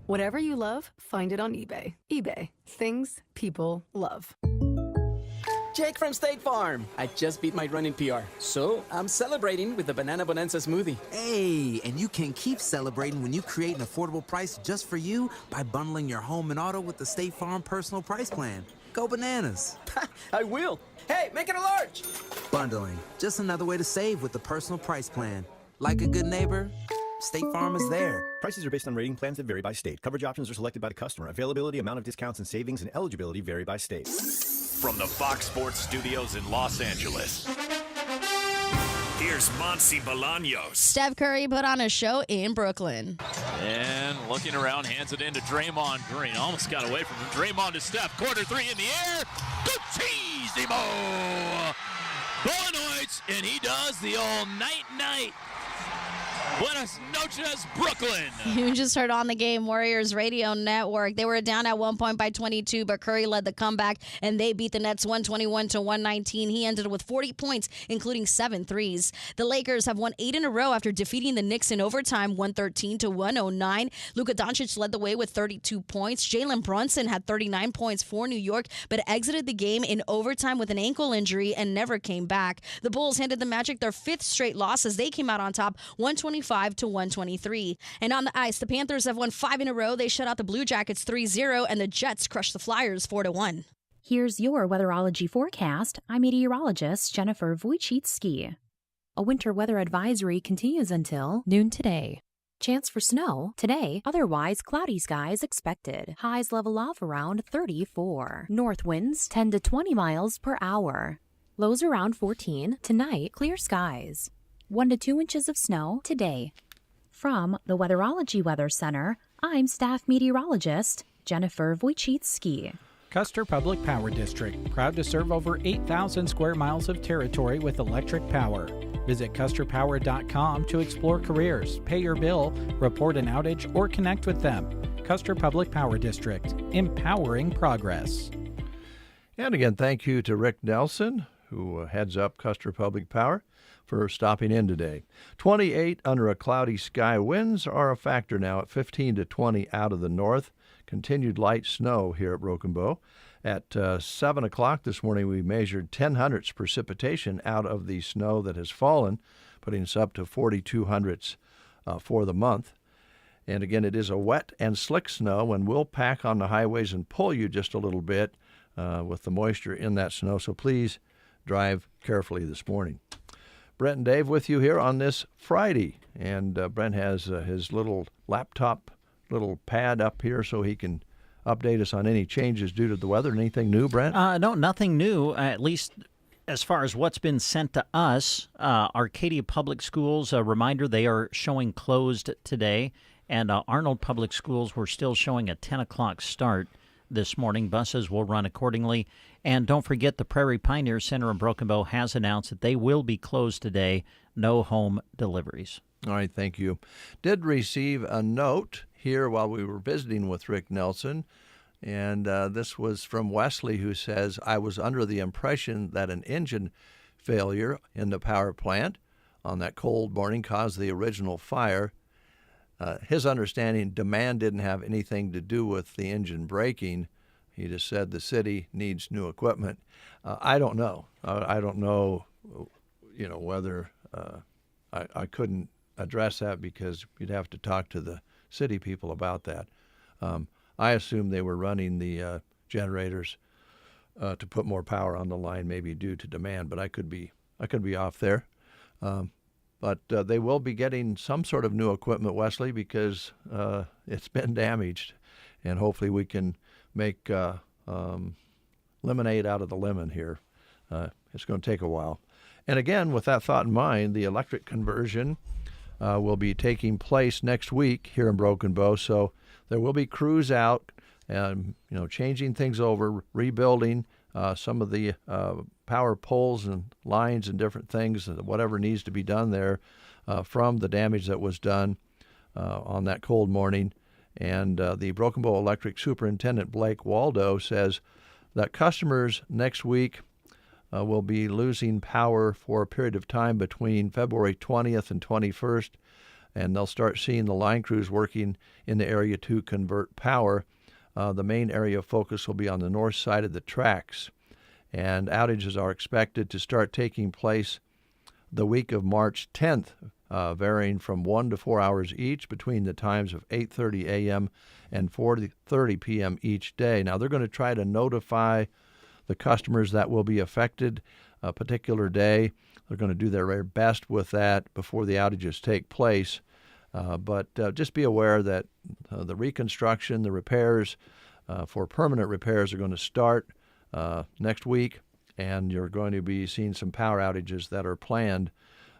Whatever you love, find it on eBay. eBay. Things people love. Jake from State Farm. I just beat my running PR, so I'm celebrating with the Banana Bonanza smoothie. Hey, and you can keep celebrating when you create an affordable price just for you by bundling your home and auto with the State Farm Personal Price Plan. Go bananas. I will. Hey, make it a large. Bundling. Just another way to save with the Personal Price Plan. Like a good neighbor, State Farm is there. Prices are based on rating plans that vary by state. Coverage options are selected by the customer. Availability, amount of discounts and savings, and eligibility vary by state. From the Fox Sports Studios in Los Angeles, here's Monty Bolaños. Steph Curry put on a show in Brooklyn. And looking around, hands it into Draymond Green. Almost got away from him. Draymond to Steph. Corner three in the air. Duchisimo! Bolaños, and he does the old night-night. Buenas noches, Brooklyn. You just heard On the Game Warriors Radio Network. They were down at one point by 22, but Curry led the comeback, and they beat the Nets 121-119. He ended with 40 points, including 7 threes. The Lakers have won 8 in a row after defeating the Knicks in overtime, 113-109. Luka Doncic led the way with 32 points. Jalen Brunson had 39 points for New York, but exited the game in overtime with an ankle injury and never came back. The Bulls handed the Magic their 5th straight loss as they came out on top, 125-123. And on the ice, the Panthers have won 5 in a row. They shut out the Blue Jackets 3-0, and the Jets crushed the Flyers 4-1. Here's your weatherology forecast. I'm meteorologist Jennifer Wojcicki. A winter weather advisory continues until noon today. Chance for snow today, otherwise cloudy skies expected. Highs level off around 34. North winds 10 to 20 miles per hour. Lows around 14. Tonight, clear skies. 1 to 2 inches of snow today. From the Weatherology Weather Center, I'm staff meteorologist Jennifer Wojcicki. Custer Public Power District, proud to serve over 8,000 square miles of territory with electric power. Visit custerpower.com to explore careers, pay your bill, report an outage, or connect with them. Custer Public Power District, empowering progress. And again, thank you to Rick Nelson, who heads up Custer Public Power, for stopping in today. 28 under a cloudy sky. Winds are a factor now at 15 to 20 out of the north. Continued light snow here at Broken Bow. At 7 o'clock this morning, we measured 10 hundredths precipitation out of the snow that has fallen, putting us up to 42 hundredths for the month. And again, it is a wet and slick snow and will pack on the highways and pull you just a little bit with the moisture in that snow. So please drive carefully this morning. Brent and Dave with you here on this Friday. And Brent has his little laptop, little pad up here so he can update us on any changes due to the weather. Anything new, Brent? No, nothing new, at least as far as what's been sent to us. Arcadia Public Schools, a reminder, they are showing closed today. And Arnold Public Schools, we're still showing a 10 o'clock start this morning. Buses will run accordingly. And don't forget, the Prairie Pioneer Center in Broken Bow has announced that they will be closed today. No home deliveries. All right, thank you. Did receive a note here while we were visiting with Rick Nelson, and this was from Wesley, who says, I was under the impression that an engine failure in the power plant on that cold morning caused the original fire. His understanding, demand didn't have anything to do with the engine breaking. He just said the city needs new equipment. I don't know. I don't know, whether I couldn't address that because you'd have to talk to the city people about that. I assume they were running the generators to put more power on the line, maybe due to demand, but I could be off there. But they will be getting some sort of new equipment, Wesley, because it's been damaged, and hopefully we can make lemonade out of the lemon here. It's going to take a while. And again, with that thought in mind, the electric conversion will be taking place next week here in Broken Bow. So there will be crews out and, changing things over, rebuilding some of the power poles and lines and different things, whatever needs to be done there from the damage that was done on that cold morning. And the Broken Bow Electric Superintendent Blake Waldo says that customers next week will be losing power for a period of time between February 20th and 21st, and they'll start seeing the line crews working in the area to convert power. The main area of focus will be on the north side of the tracks, and outages are expected to start taking place the week of March 10th, varying from 1 to 4 hours each between the times of 8:30 a.m. and 4:30 p.m. each day. Now, they're going to try to notify the customers that will be affected a particular day. They're going to do their very best with that before the outages take place. But just be aware that the reconstruction, the repairs for permanent repairs are going to start next week, and you're going to be seeing some power outages that are planned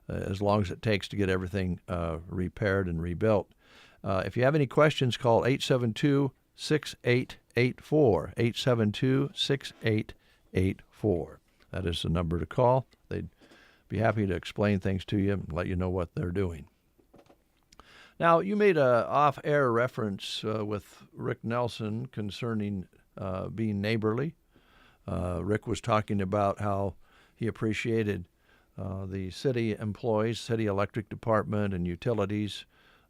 as long as it takes to get everything repaired and rebuilt. If you have any questions, call 872-6884, 872-6884. That is the number to call. They'd be happy to explain things to you and let you know what they're doing. Now, you made a off-air reference with Rick Nelson concerning being neighborly. Rick was talking about how he appreciated the city employees, city electric department and utilities,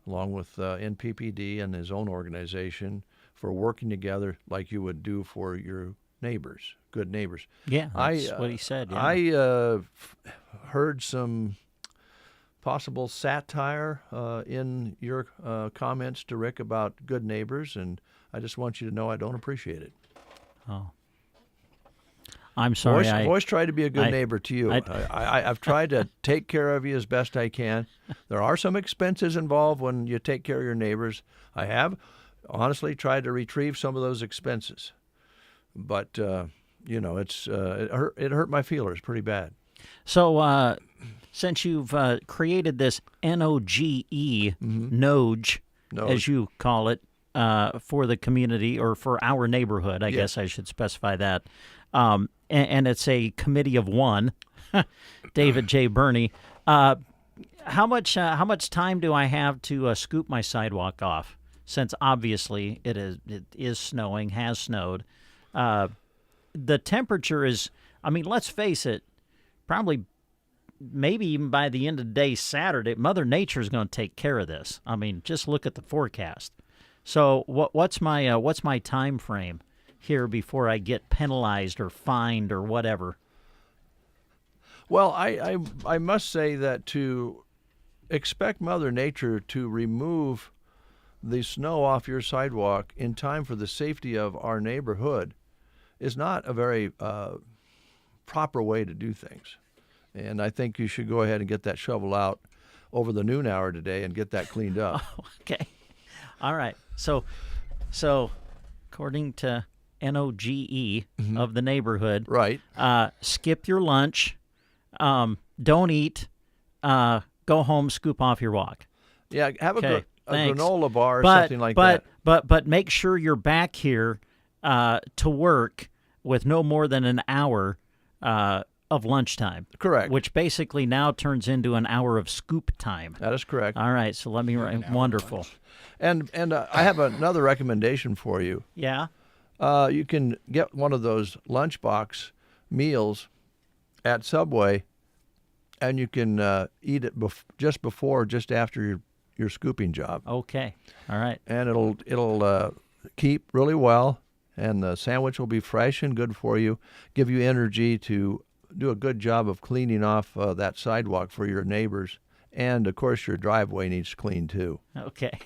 along with NPPD and his own organization, for working together like you would do for your neighbors, good neighbors. Yeah, that's what he said. Yeah. I heard some possible satire in your comments to Rick about good neighbors, and I just want you to know I don't appreciate it. Oh. I'm sorry. I've always tried to be a good neighbor to you. I've tried to take care of you as best I can. There are some expenses involved when you take care of your neighbors. I have honestly tried to retrieve some of those expenses, but it hurt my feelers pretty bad. So since you've created this NOGE, NOGE, as you call it, for the community or for our neighborhood, I guess I should specify that. And it's a committee of one, David J. Burney. How much time do I have to scoop my sidewalk off? Since obviously it is snowing, has snowed. The temperature is, I mean, let's face it, probably maybe even by the end of the day Saturday, Mother Nature is going to take care of this. I mean, just look at the forecast. So what's my time frame here before I get penalized or fined or whatever? Well, I must say that to expect Mother Nature to remove the snow off your sidewalk in time for the safety of our neighborhood is not a very proper way to do things. And I think you should go ahead and get that shovel out over the noon hour today and get that cleaned up. Oh, okay. All right. So according to NOGE of the neighborhood, right? Skip your lunch, don't eat, go home, scoop off your walk. Yeah, have a Thanks. granola bar or something like that. But make sure you're back here to work with no more than an hour of lunchtime. Correct. Which basically now turns into an hour of scoop time. That is correct. All right, so let me write. Wonderful. And I have another recommendation for you. Yeah? You can get one of those lunchbox meals at Subway, and you can eat it just after your scooping job. Okay. All right. And it'll keep really well, and the sandwich will be fresh and good for you, give you energy to do a good job of cleaning off that sidewalk for your neighbors. And, of course, your driveway needs cleaned, too. Okay.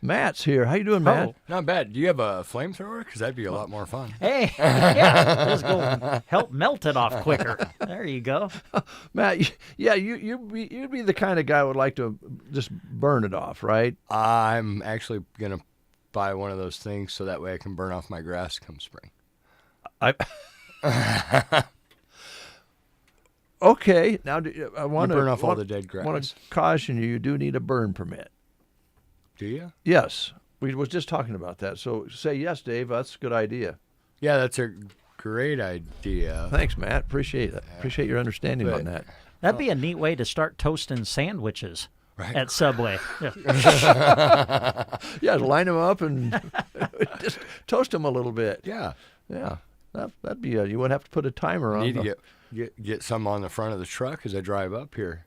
Matt's here. How you doing, Matt? Oh, not bad. Do you have a flamethrower? Because that'd be a lot more fun. Hey, yeah, let's go help melt it off quicker. There you go. Matt, you'd be the kind of guy who would like to just burn it off, right? I'm actually going to buy one of those things so that way I can burn off my grass come spring. Okay. Now, I want to burn off all the dead grass. I want to caution you do need a burn permit. Do you? Yes. We was just talking about that. So say yes, Dave. That's a good idea. Yeah, that's a great idea. Thanks, Matt. Appreciate it. Appreciate your understanding on that. That'd be a neat way to start toasting sandwiches at Subway. Yeah, line them up and just toast them a little bit. Yeah. Yeah. That'd be you wouldn't have to put a timer on. Need to get some on the front of the truck as I drive up here.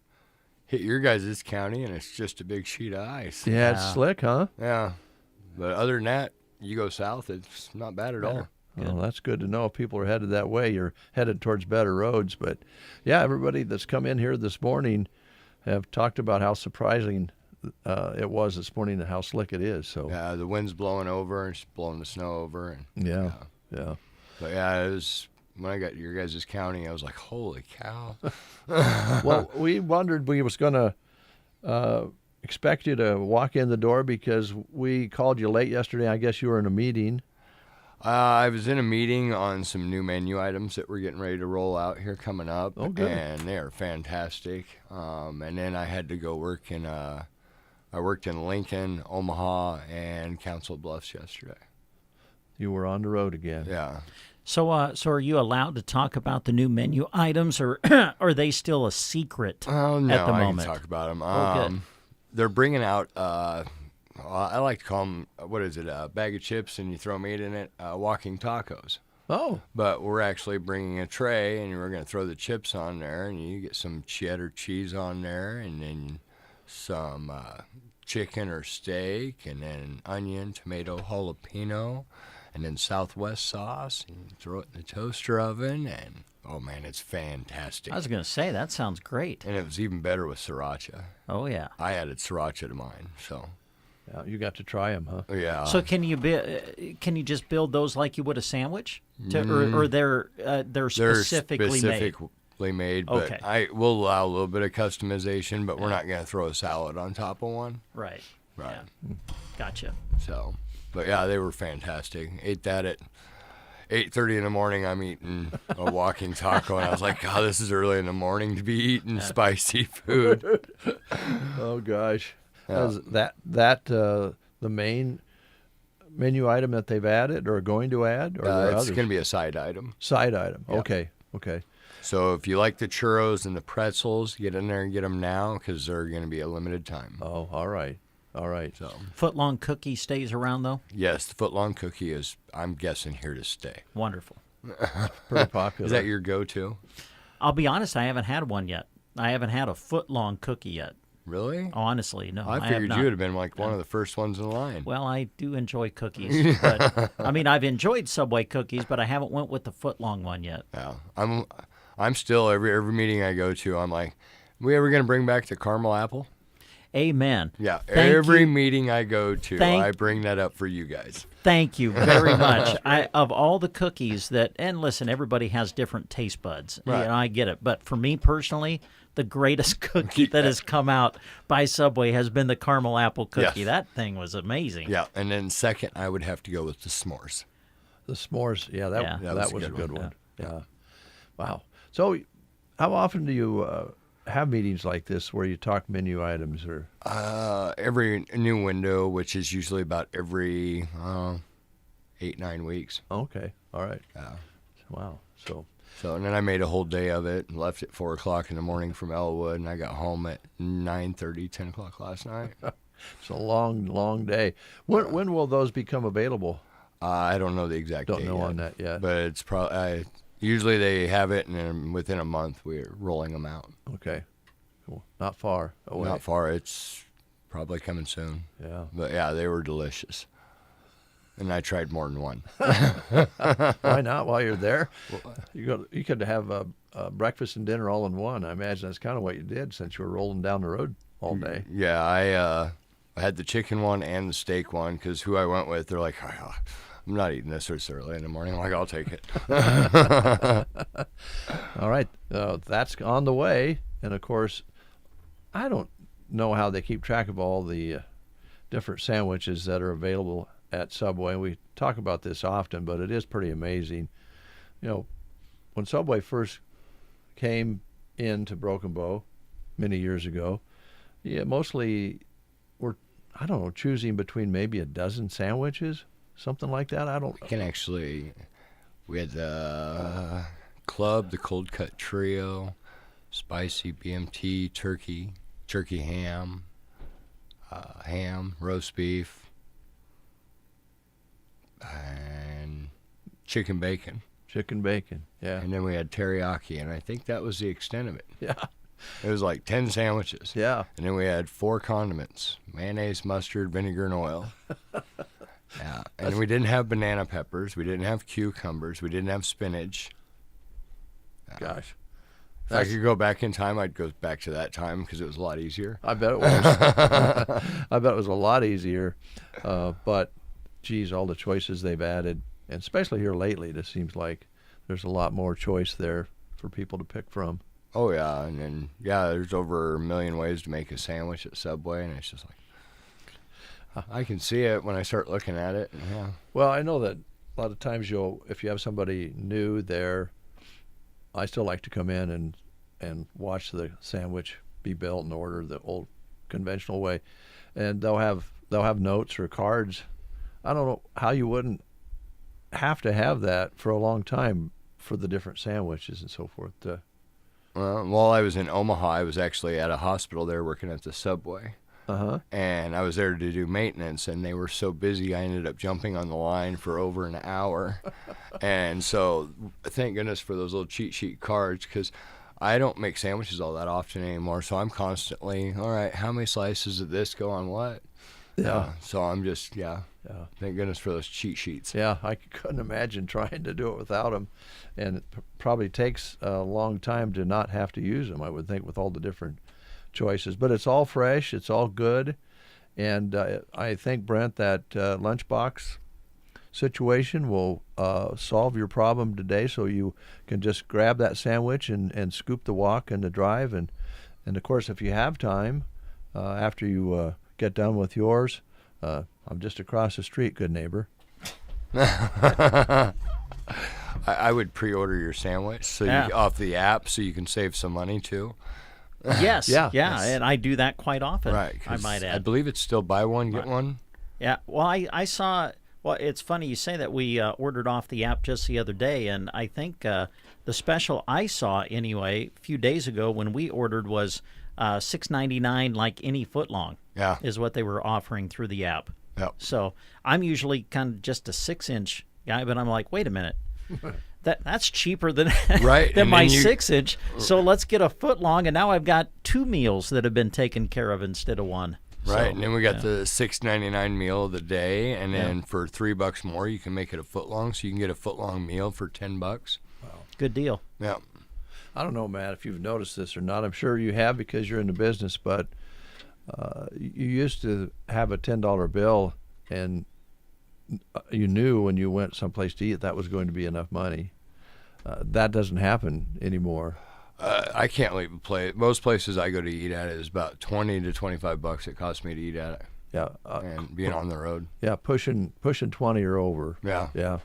Hit your guys' county, and it's just a big sheet of ice. Yeah, it's slick, huh? Yeah. But other than that, you go south, it's not bad at all. Well, that's good to know. If people are headed that way, you're headed towards better roads. But, yeah, everybody that's come in here this morning have talked about how surprising it was this morning and how slick it is. So yeah, the wind's blowing over and it's blowing the snow over. And yeah. But, yeah, it was... When I got your guys' county, I was like, holy cow. Well, we wondered we was going to expect you to walk in the door because we called you late yesterday. I guess you were in a meeting. I was in a meeting on some new menu items that we're getting ready to roll out here coming up. Oh, good. And they are fantastic. And then I had to go work in, I worked in Lincoln, Omaha, and Council Bluffs yesterday. You were on the road again. Yeah. So are you allowed to talk about the new menu items, or are they still a secret Oh, no, at the I moment? can talk about them. Oh, good. They're bringing out, I like to call them, what is it, a bag of chips and you throw meat in it, walking tacos. Oh. But we're actually bringing a tray, and we're going to throw the chips on there, and you get some cheddar cheese on there, and then some chicken or steak, and then onion, tomato, jalapeno, and then Southwest sauce, and you throw it in the toaster oven, and oh man, it's fantastic. I was going to say, that sounds great. And it was even better with sriracha. Oh, yeah. I added sriracha to mine, so. Yeah, you got to try them, huh? Yeah. So can you just build those like you would a sandwich, or they're specifically made? But okay. I will allow a little bit of customization, but we're not going to throw a salad on top of one. Right. Right. Yeah. Gotcha. So, but yeah, they were fantastic. Ate that at 8:30 in the morning. I'm eating a walking taco, and I was like, God, this is early in the morning to be eating spicy food. Oh gosh. Yeah. Is that the main menu item that they've added or are going to add? Or are there It's others? going to be a side item. Side item. Yeah. Okay. So if you like the churros and the pretzels, get in there and get them now because they're going to be a limited time. Oh, all right. So Footlong cookie stays around though? yes, the footlong cookie is, I'm guessing, here to stay. Wonderful. Pretty popular. Is that your go-to? I'll be honest, I haven't had one yet. I haven't had a footlong cookie yet. Really? Honestly, no. I have figured not. you would have been like one of the first ones in line. Well, I do enjoy cookies. But, I mean, I've enjoyed Subway cookies, but I haven't went with the footlong one yet. Yeah, I'm still every meeting I go to, I'm like, we ever going to bring back the caramel apple? Amen. Yeah, Thank every you. meeting I go to, I bring that up for you guys. Thank you very much. Of all the cookies and listen, everybody has different taste buds. Right. I get it. But for me personally, the greatest cookie that has come out by Subway has been the caramel apple cookie. Yes. That thing was amazing. Yeah, and then second, I would have to go with the s'mores. The s'mores? Yeah, that was a good one. Yeah. Wow. So, how often do you have meetings like this where you talk menu items or? Every new window, which is usually about every 8-9 weeks. Okay. All right. Yeah. Wow. So, and then I made a whole day of it and left at 4 o'clock in the morning from Elwood, and I got home at 9:30, 10 o'clock last night. It's a long, long day. When will those become available? I don't know the exact date. Don't know on that yet. But it's probably, usually they have it, and then within a month we're rolling them out. Okay. Cool. Not far away. Not far. It's probably coming soon. Yeah. But yeah, they were delicious. And I tried more than one. Why not? While you're there, you could have a breakfast and dinner all in one. I imagine that's kind of what you did since you were rolling down the road all day. Yeah, I had the chicken one and the steak one because who I went with, they're like, oh, I'm not eating this this early in the morning. I'm like, I'll take it. All right, that's on the way. And of course, I don't know how they keep track of all the different sandwiches that are available at Subway. We talk about this often, but it is pretty amazing. You know, when Subway first came into Broken Bow many years ago, mostly were, I don't know, choosing between maybe a dozen sandwiches, something like that. We had the club, the cold cut trio, spicy BMT, turkey ham, roast beef, and chicken bacon. Yeah. And then we had teriyaki, and I think that was the extent of it. Yeah. It was like 10 sandwiches. Yeah. And then we had 4 condiments: mayonnaise, mustard, vinegar, and oil. Yeah. And we didn't have banana peppers. We didn't have cucumbers. We didn't have spinach. Gosh. If I could go back in time, I'd go back to that time because it was a lot easier. I bet it was. I bet it was a lot easier. But, geez, all the choices they've added, and especially here lately, it seems like there's a lot more choice there for people to pick from. Oh, yeah. And then, there's over 1 million ways to make a sandwich at Subway, and it's just like, I can see it when I start looking at it. Yeah. Well, I know that a lot of times if you have somebody new there, I still like to come in and watch the sandwich be built and order the old conventional way, and they'll have notes or cards. I don't know how you wouldn't have to have that for a long time for the different sandwiches and so forth. Well, while I was in Omaha, I was actually at a hospital there working at the Subway. And I was there to do maintenance, and they were so busy I ended up jumping on the line for over an hour. And so thank goodness for those little cheat sheet cards, because I don't make sandwiches all that often anymore, so I'm constantly, all right, how many slices of this go on what? Yeah. So I'm just, thank goodness for those cheat sheets. Yeah, I couldn't imagine trying to do it without them, and it probably takes a long time to not have to use them, I would think, with all the different choices. But it's all fresh, it's all good, and I think, Brent, that lunchbox situation will solve your problem today, so you can just grab that sandwich and scoop the walk and the drive, and of course, if you have time after you get done with yours, I'm just across the street, good neighbor. I would pre-order your sandwich off the app so you can save some money too. Yes, and I do that quite often. Right, I might add. I believe it's still buy one get one. Yeah, well, I saw. Well, it's funny you say that. We ordered off the app just the other day, and I think the special I saw anyway a few days ago when we ordered was $6.99, like any footlong. Yeah, is what they were offering through the app. Yep. So I'm usually kind of just a 6-inch guy, but I'm like, wait a minute. That's cheaper than than my 6-inch. So let's get a foot long, and now I've got 2 meals that have been taken care of instead of one. Right, So, and then we got the $6.99 meal of the day, and then for $3 more, you can make it a foot long. So you can get a foot long meal for $10. Wow, good deal. Yeah. I don't know, Matt, if you've noticed this or not. I'm sure you have because you're in the business, but you used to have a $10 bill, and you knew when you went someplace to eat that was going to be enough money. That doesn't happen anymore. I can't leave a place. Most places I go to eat at is about $20 to $25 it costs me to eat at it. Yeah, and being on the road. Yeah, pushing 20 or over. Yeah,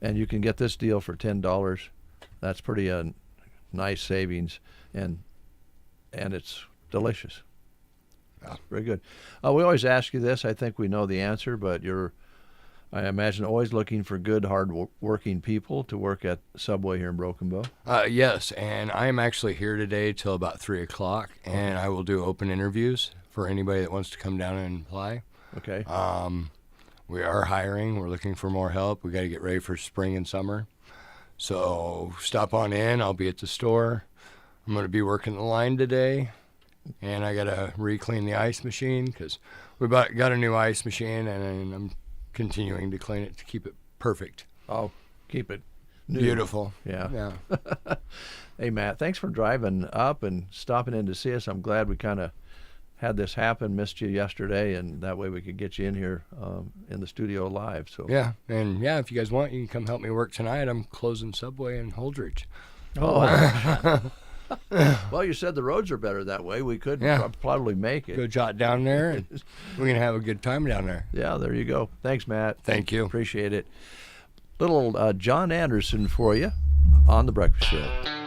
and you can get this deal for $10. That's pretty nice savings, and it's delicious. Yeah, very good. We always ask you this. I think we know the answer, but I imagine, always looking for good, hard-working people to work at Subway here in Broken Bow. Yes, and I am actually here today till about 3 o'clock, and I will do open interviews for anybody that wants to come down and apply. Okay. We are hiring. We're looking for more help. We got to get ready for spring and summer. So stop on in. I'll be at the store. I'm going to be working the line today, and I got to re-clean the ice machine because we got a new ice machine, and I'm continuing to clean it to keep it perfect. Oh, keep it new. Beautiful. Yeah. Hey, Matt, thanks for driving up and stopping in to see us. I'm glad we kind of had this happen, missed you yesterday, and that way we could get you in here in the studio live. So yeah, and if you guys want, you can come help me work tonight. I'm closing Subway in Holdridge. Oh, wow. Well, you said the roads are better that way. We could probably make it. Go jot down there, and we're going to have a good time down there. Yeah, there you go. Thanks, Matt. Thank you. Appreciate it. Little John Anderson for you on The Breakfast Show.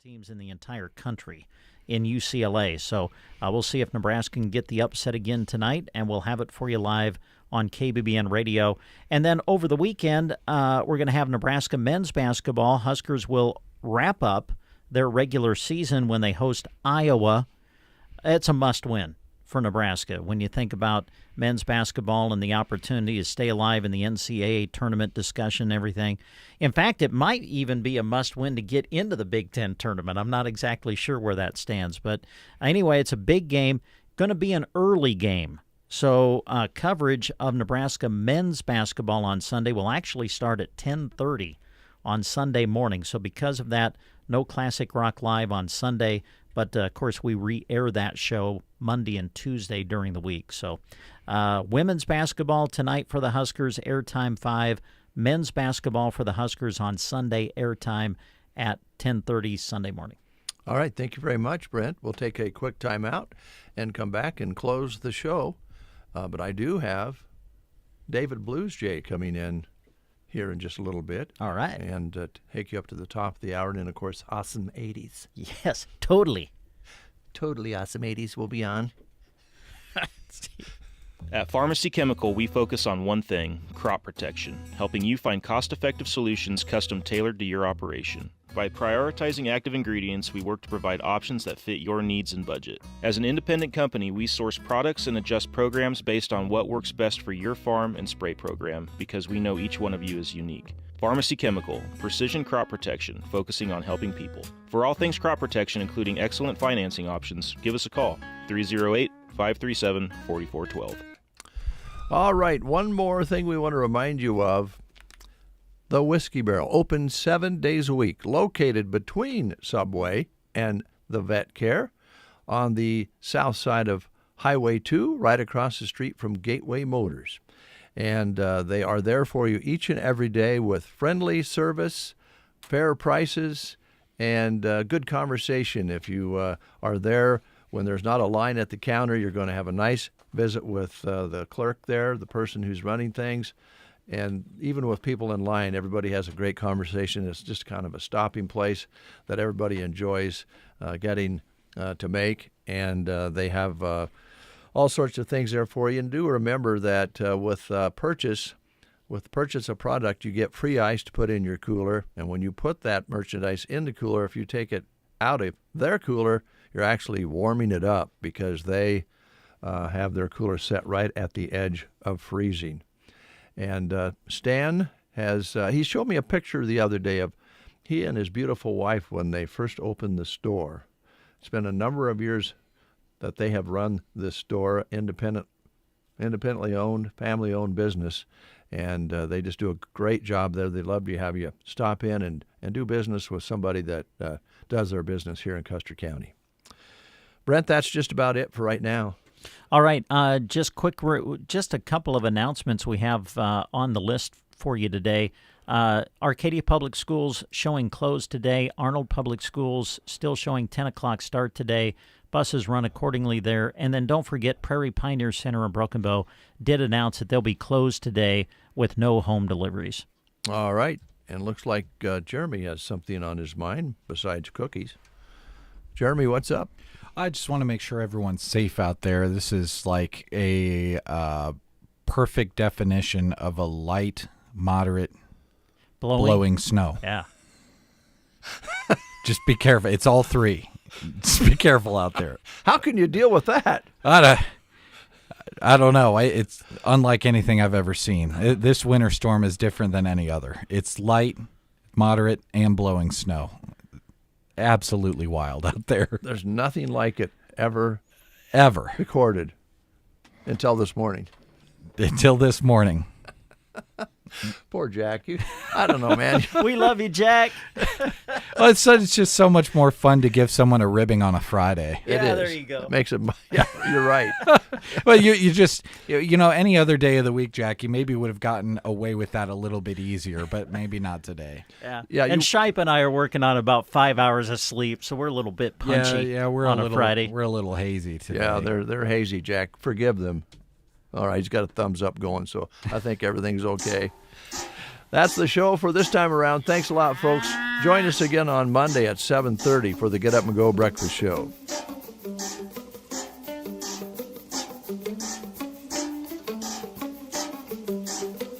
teams in the entire country in UCLA. So we'll see if Nebraska can get the upset again tonight, and we'll have it for you live on KBBN Radio. And then over the weekend, we're going to have Nebraska men's basketball. Huskers will wrap up their regular season when they host Iowa. It's a must-win for Nebraska when you think about men's basketball and the opportunity to stay alive in the NCAA tournament discussion and everything. In fact, it might even be a must-win to get into the Big Ten tournament. I'm not exactly sure where that stands. But anyway, it's a big game. Going to be an early game. So coverage of Nebraska men's basketball on Sunday will actually start at 10:30 on Sunday morning. So because of that, no Classic Rock Live on Sunday. But, of course, we re-air that show Monday and Tuesday during the week. So women's basketball tonight for the Huskers, airtime 5. Men's basketball for the Huskers on Sunday, airtime at 10:30 Sunday morning. All right. Thank you very much, Brent. We'll take a quick time out and come back and close the show. But I do have David Blues Jay coming in here in just a little bit. All right. And take you up to the top of the hour. And then, of course, Awesome 80s. Yes, totally. Totally Awesome 80s will be on. At Pharmacy Chemical, we focus on one thing, crop protection, helping you find cost-effective solutions custom tailored to your operation. By prioritizing active ingredients, we work to provide options that fit your needs and budget. As an independent company, we source products and adjust programs based on what works best for your farm and spray program, because we know each one of you is unique. Pharmacy Chemical, precision crop protection, focusing on helping people. For all things crop protection, including excellent financing options, give us a call, 308-537-4412. All right, one more thing we want to remind you of. The Whiskey Barrel, open 7 days a week, located between Subway and the Vet Care on the south side of Highway 2, right across the street from Gateway Motors. And they are there for you each and every day with friendly service, fair prices, and good conversation. If you are there when there's not a line at the counter, you're going to have a nice visit with the clerk there, the person who's running things. And even with people in line, everybody has a great conversation. It's just kind of a stopping place that everybody enjoys getting to make. And they have all sorts of things there for you. And do remember that with purchase of product, you get free ice to put in your cooler. And when you put that merchandise in the cooler, if you take it out of their cooler, you're actually warming it up because they have their cooler set right at the edge of freezing. And Stan he showed me a picture the other day of he and his beautiful wife when they first opened the store. It's been a number of years that they have run this store, independently owned, family-owned business, and they just do a great job there. They'd love to have you stop in and do business with somebody that does their business here in Custer County. Brent, that's just about it for right now. All right, just a couple of announcements we have on the list for you today. Arcadia Public Schools showing closed today. Arnold Public Schools still showing 10 o'clock start today. Buses run accordingly there. And then don't forget, Prairie Pioneer Center in Broken Bow did announce that they'll be closed today with no home deliveries. All right, and looks like Jeremy has something on his mind besides cookies. Jeremy, what's up? I just want to make sure everyone's safe out there. This is like a perfect definition of a light, moderate, blowing snow. Yeah. Just be careful. It's all three. Just be careful out there. How can you deal with that? I don't know. It's unlike anything I've ever seen. This winter storm is different than any other. It's light, moderate, and blowing snow. Absolutely wild out there. There's nothing like it ever recorded until this morning. Poor Jack. I don't know, man. We love you, Jack. Well, it's just so much more fun to give someone a ribbing on a Friday. Yeah, there you go. It makes it. Yeah, you're right. Well, you just any other day of the week, Jack, you maybe would have gotten away with that a little bit easier, but maybe not today. Yeah. And Shipe and I are working on about 5 hours of sleep, so we're a little bit punchy. Yeah, we're on a Friday. We're a little hazy today. Yeah, they're hazy, Jack. Forgive them. All right, he's got a thumbs up going, so I think everything's okay. That's the show for this time around. Thanks a lot, folks. Join us again on Monday at 7:30 for the Get Up and Go Breakfast Show.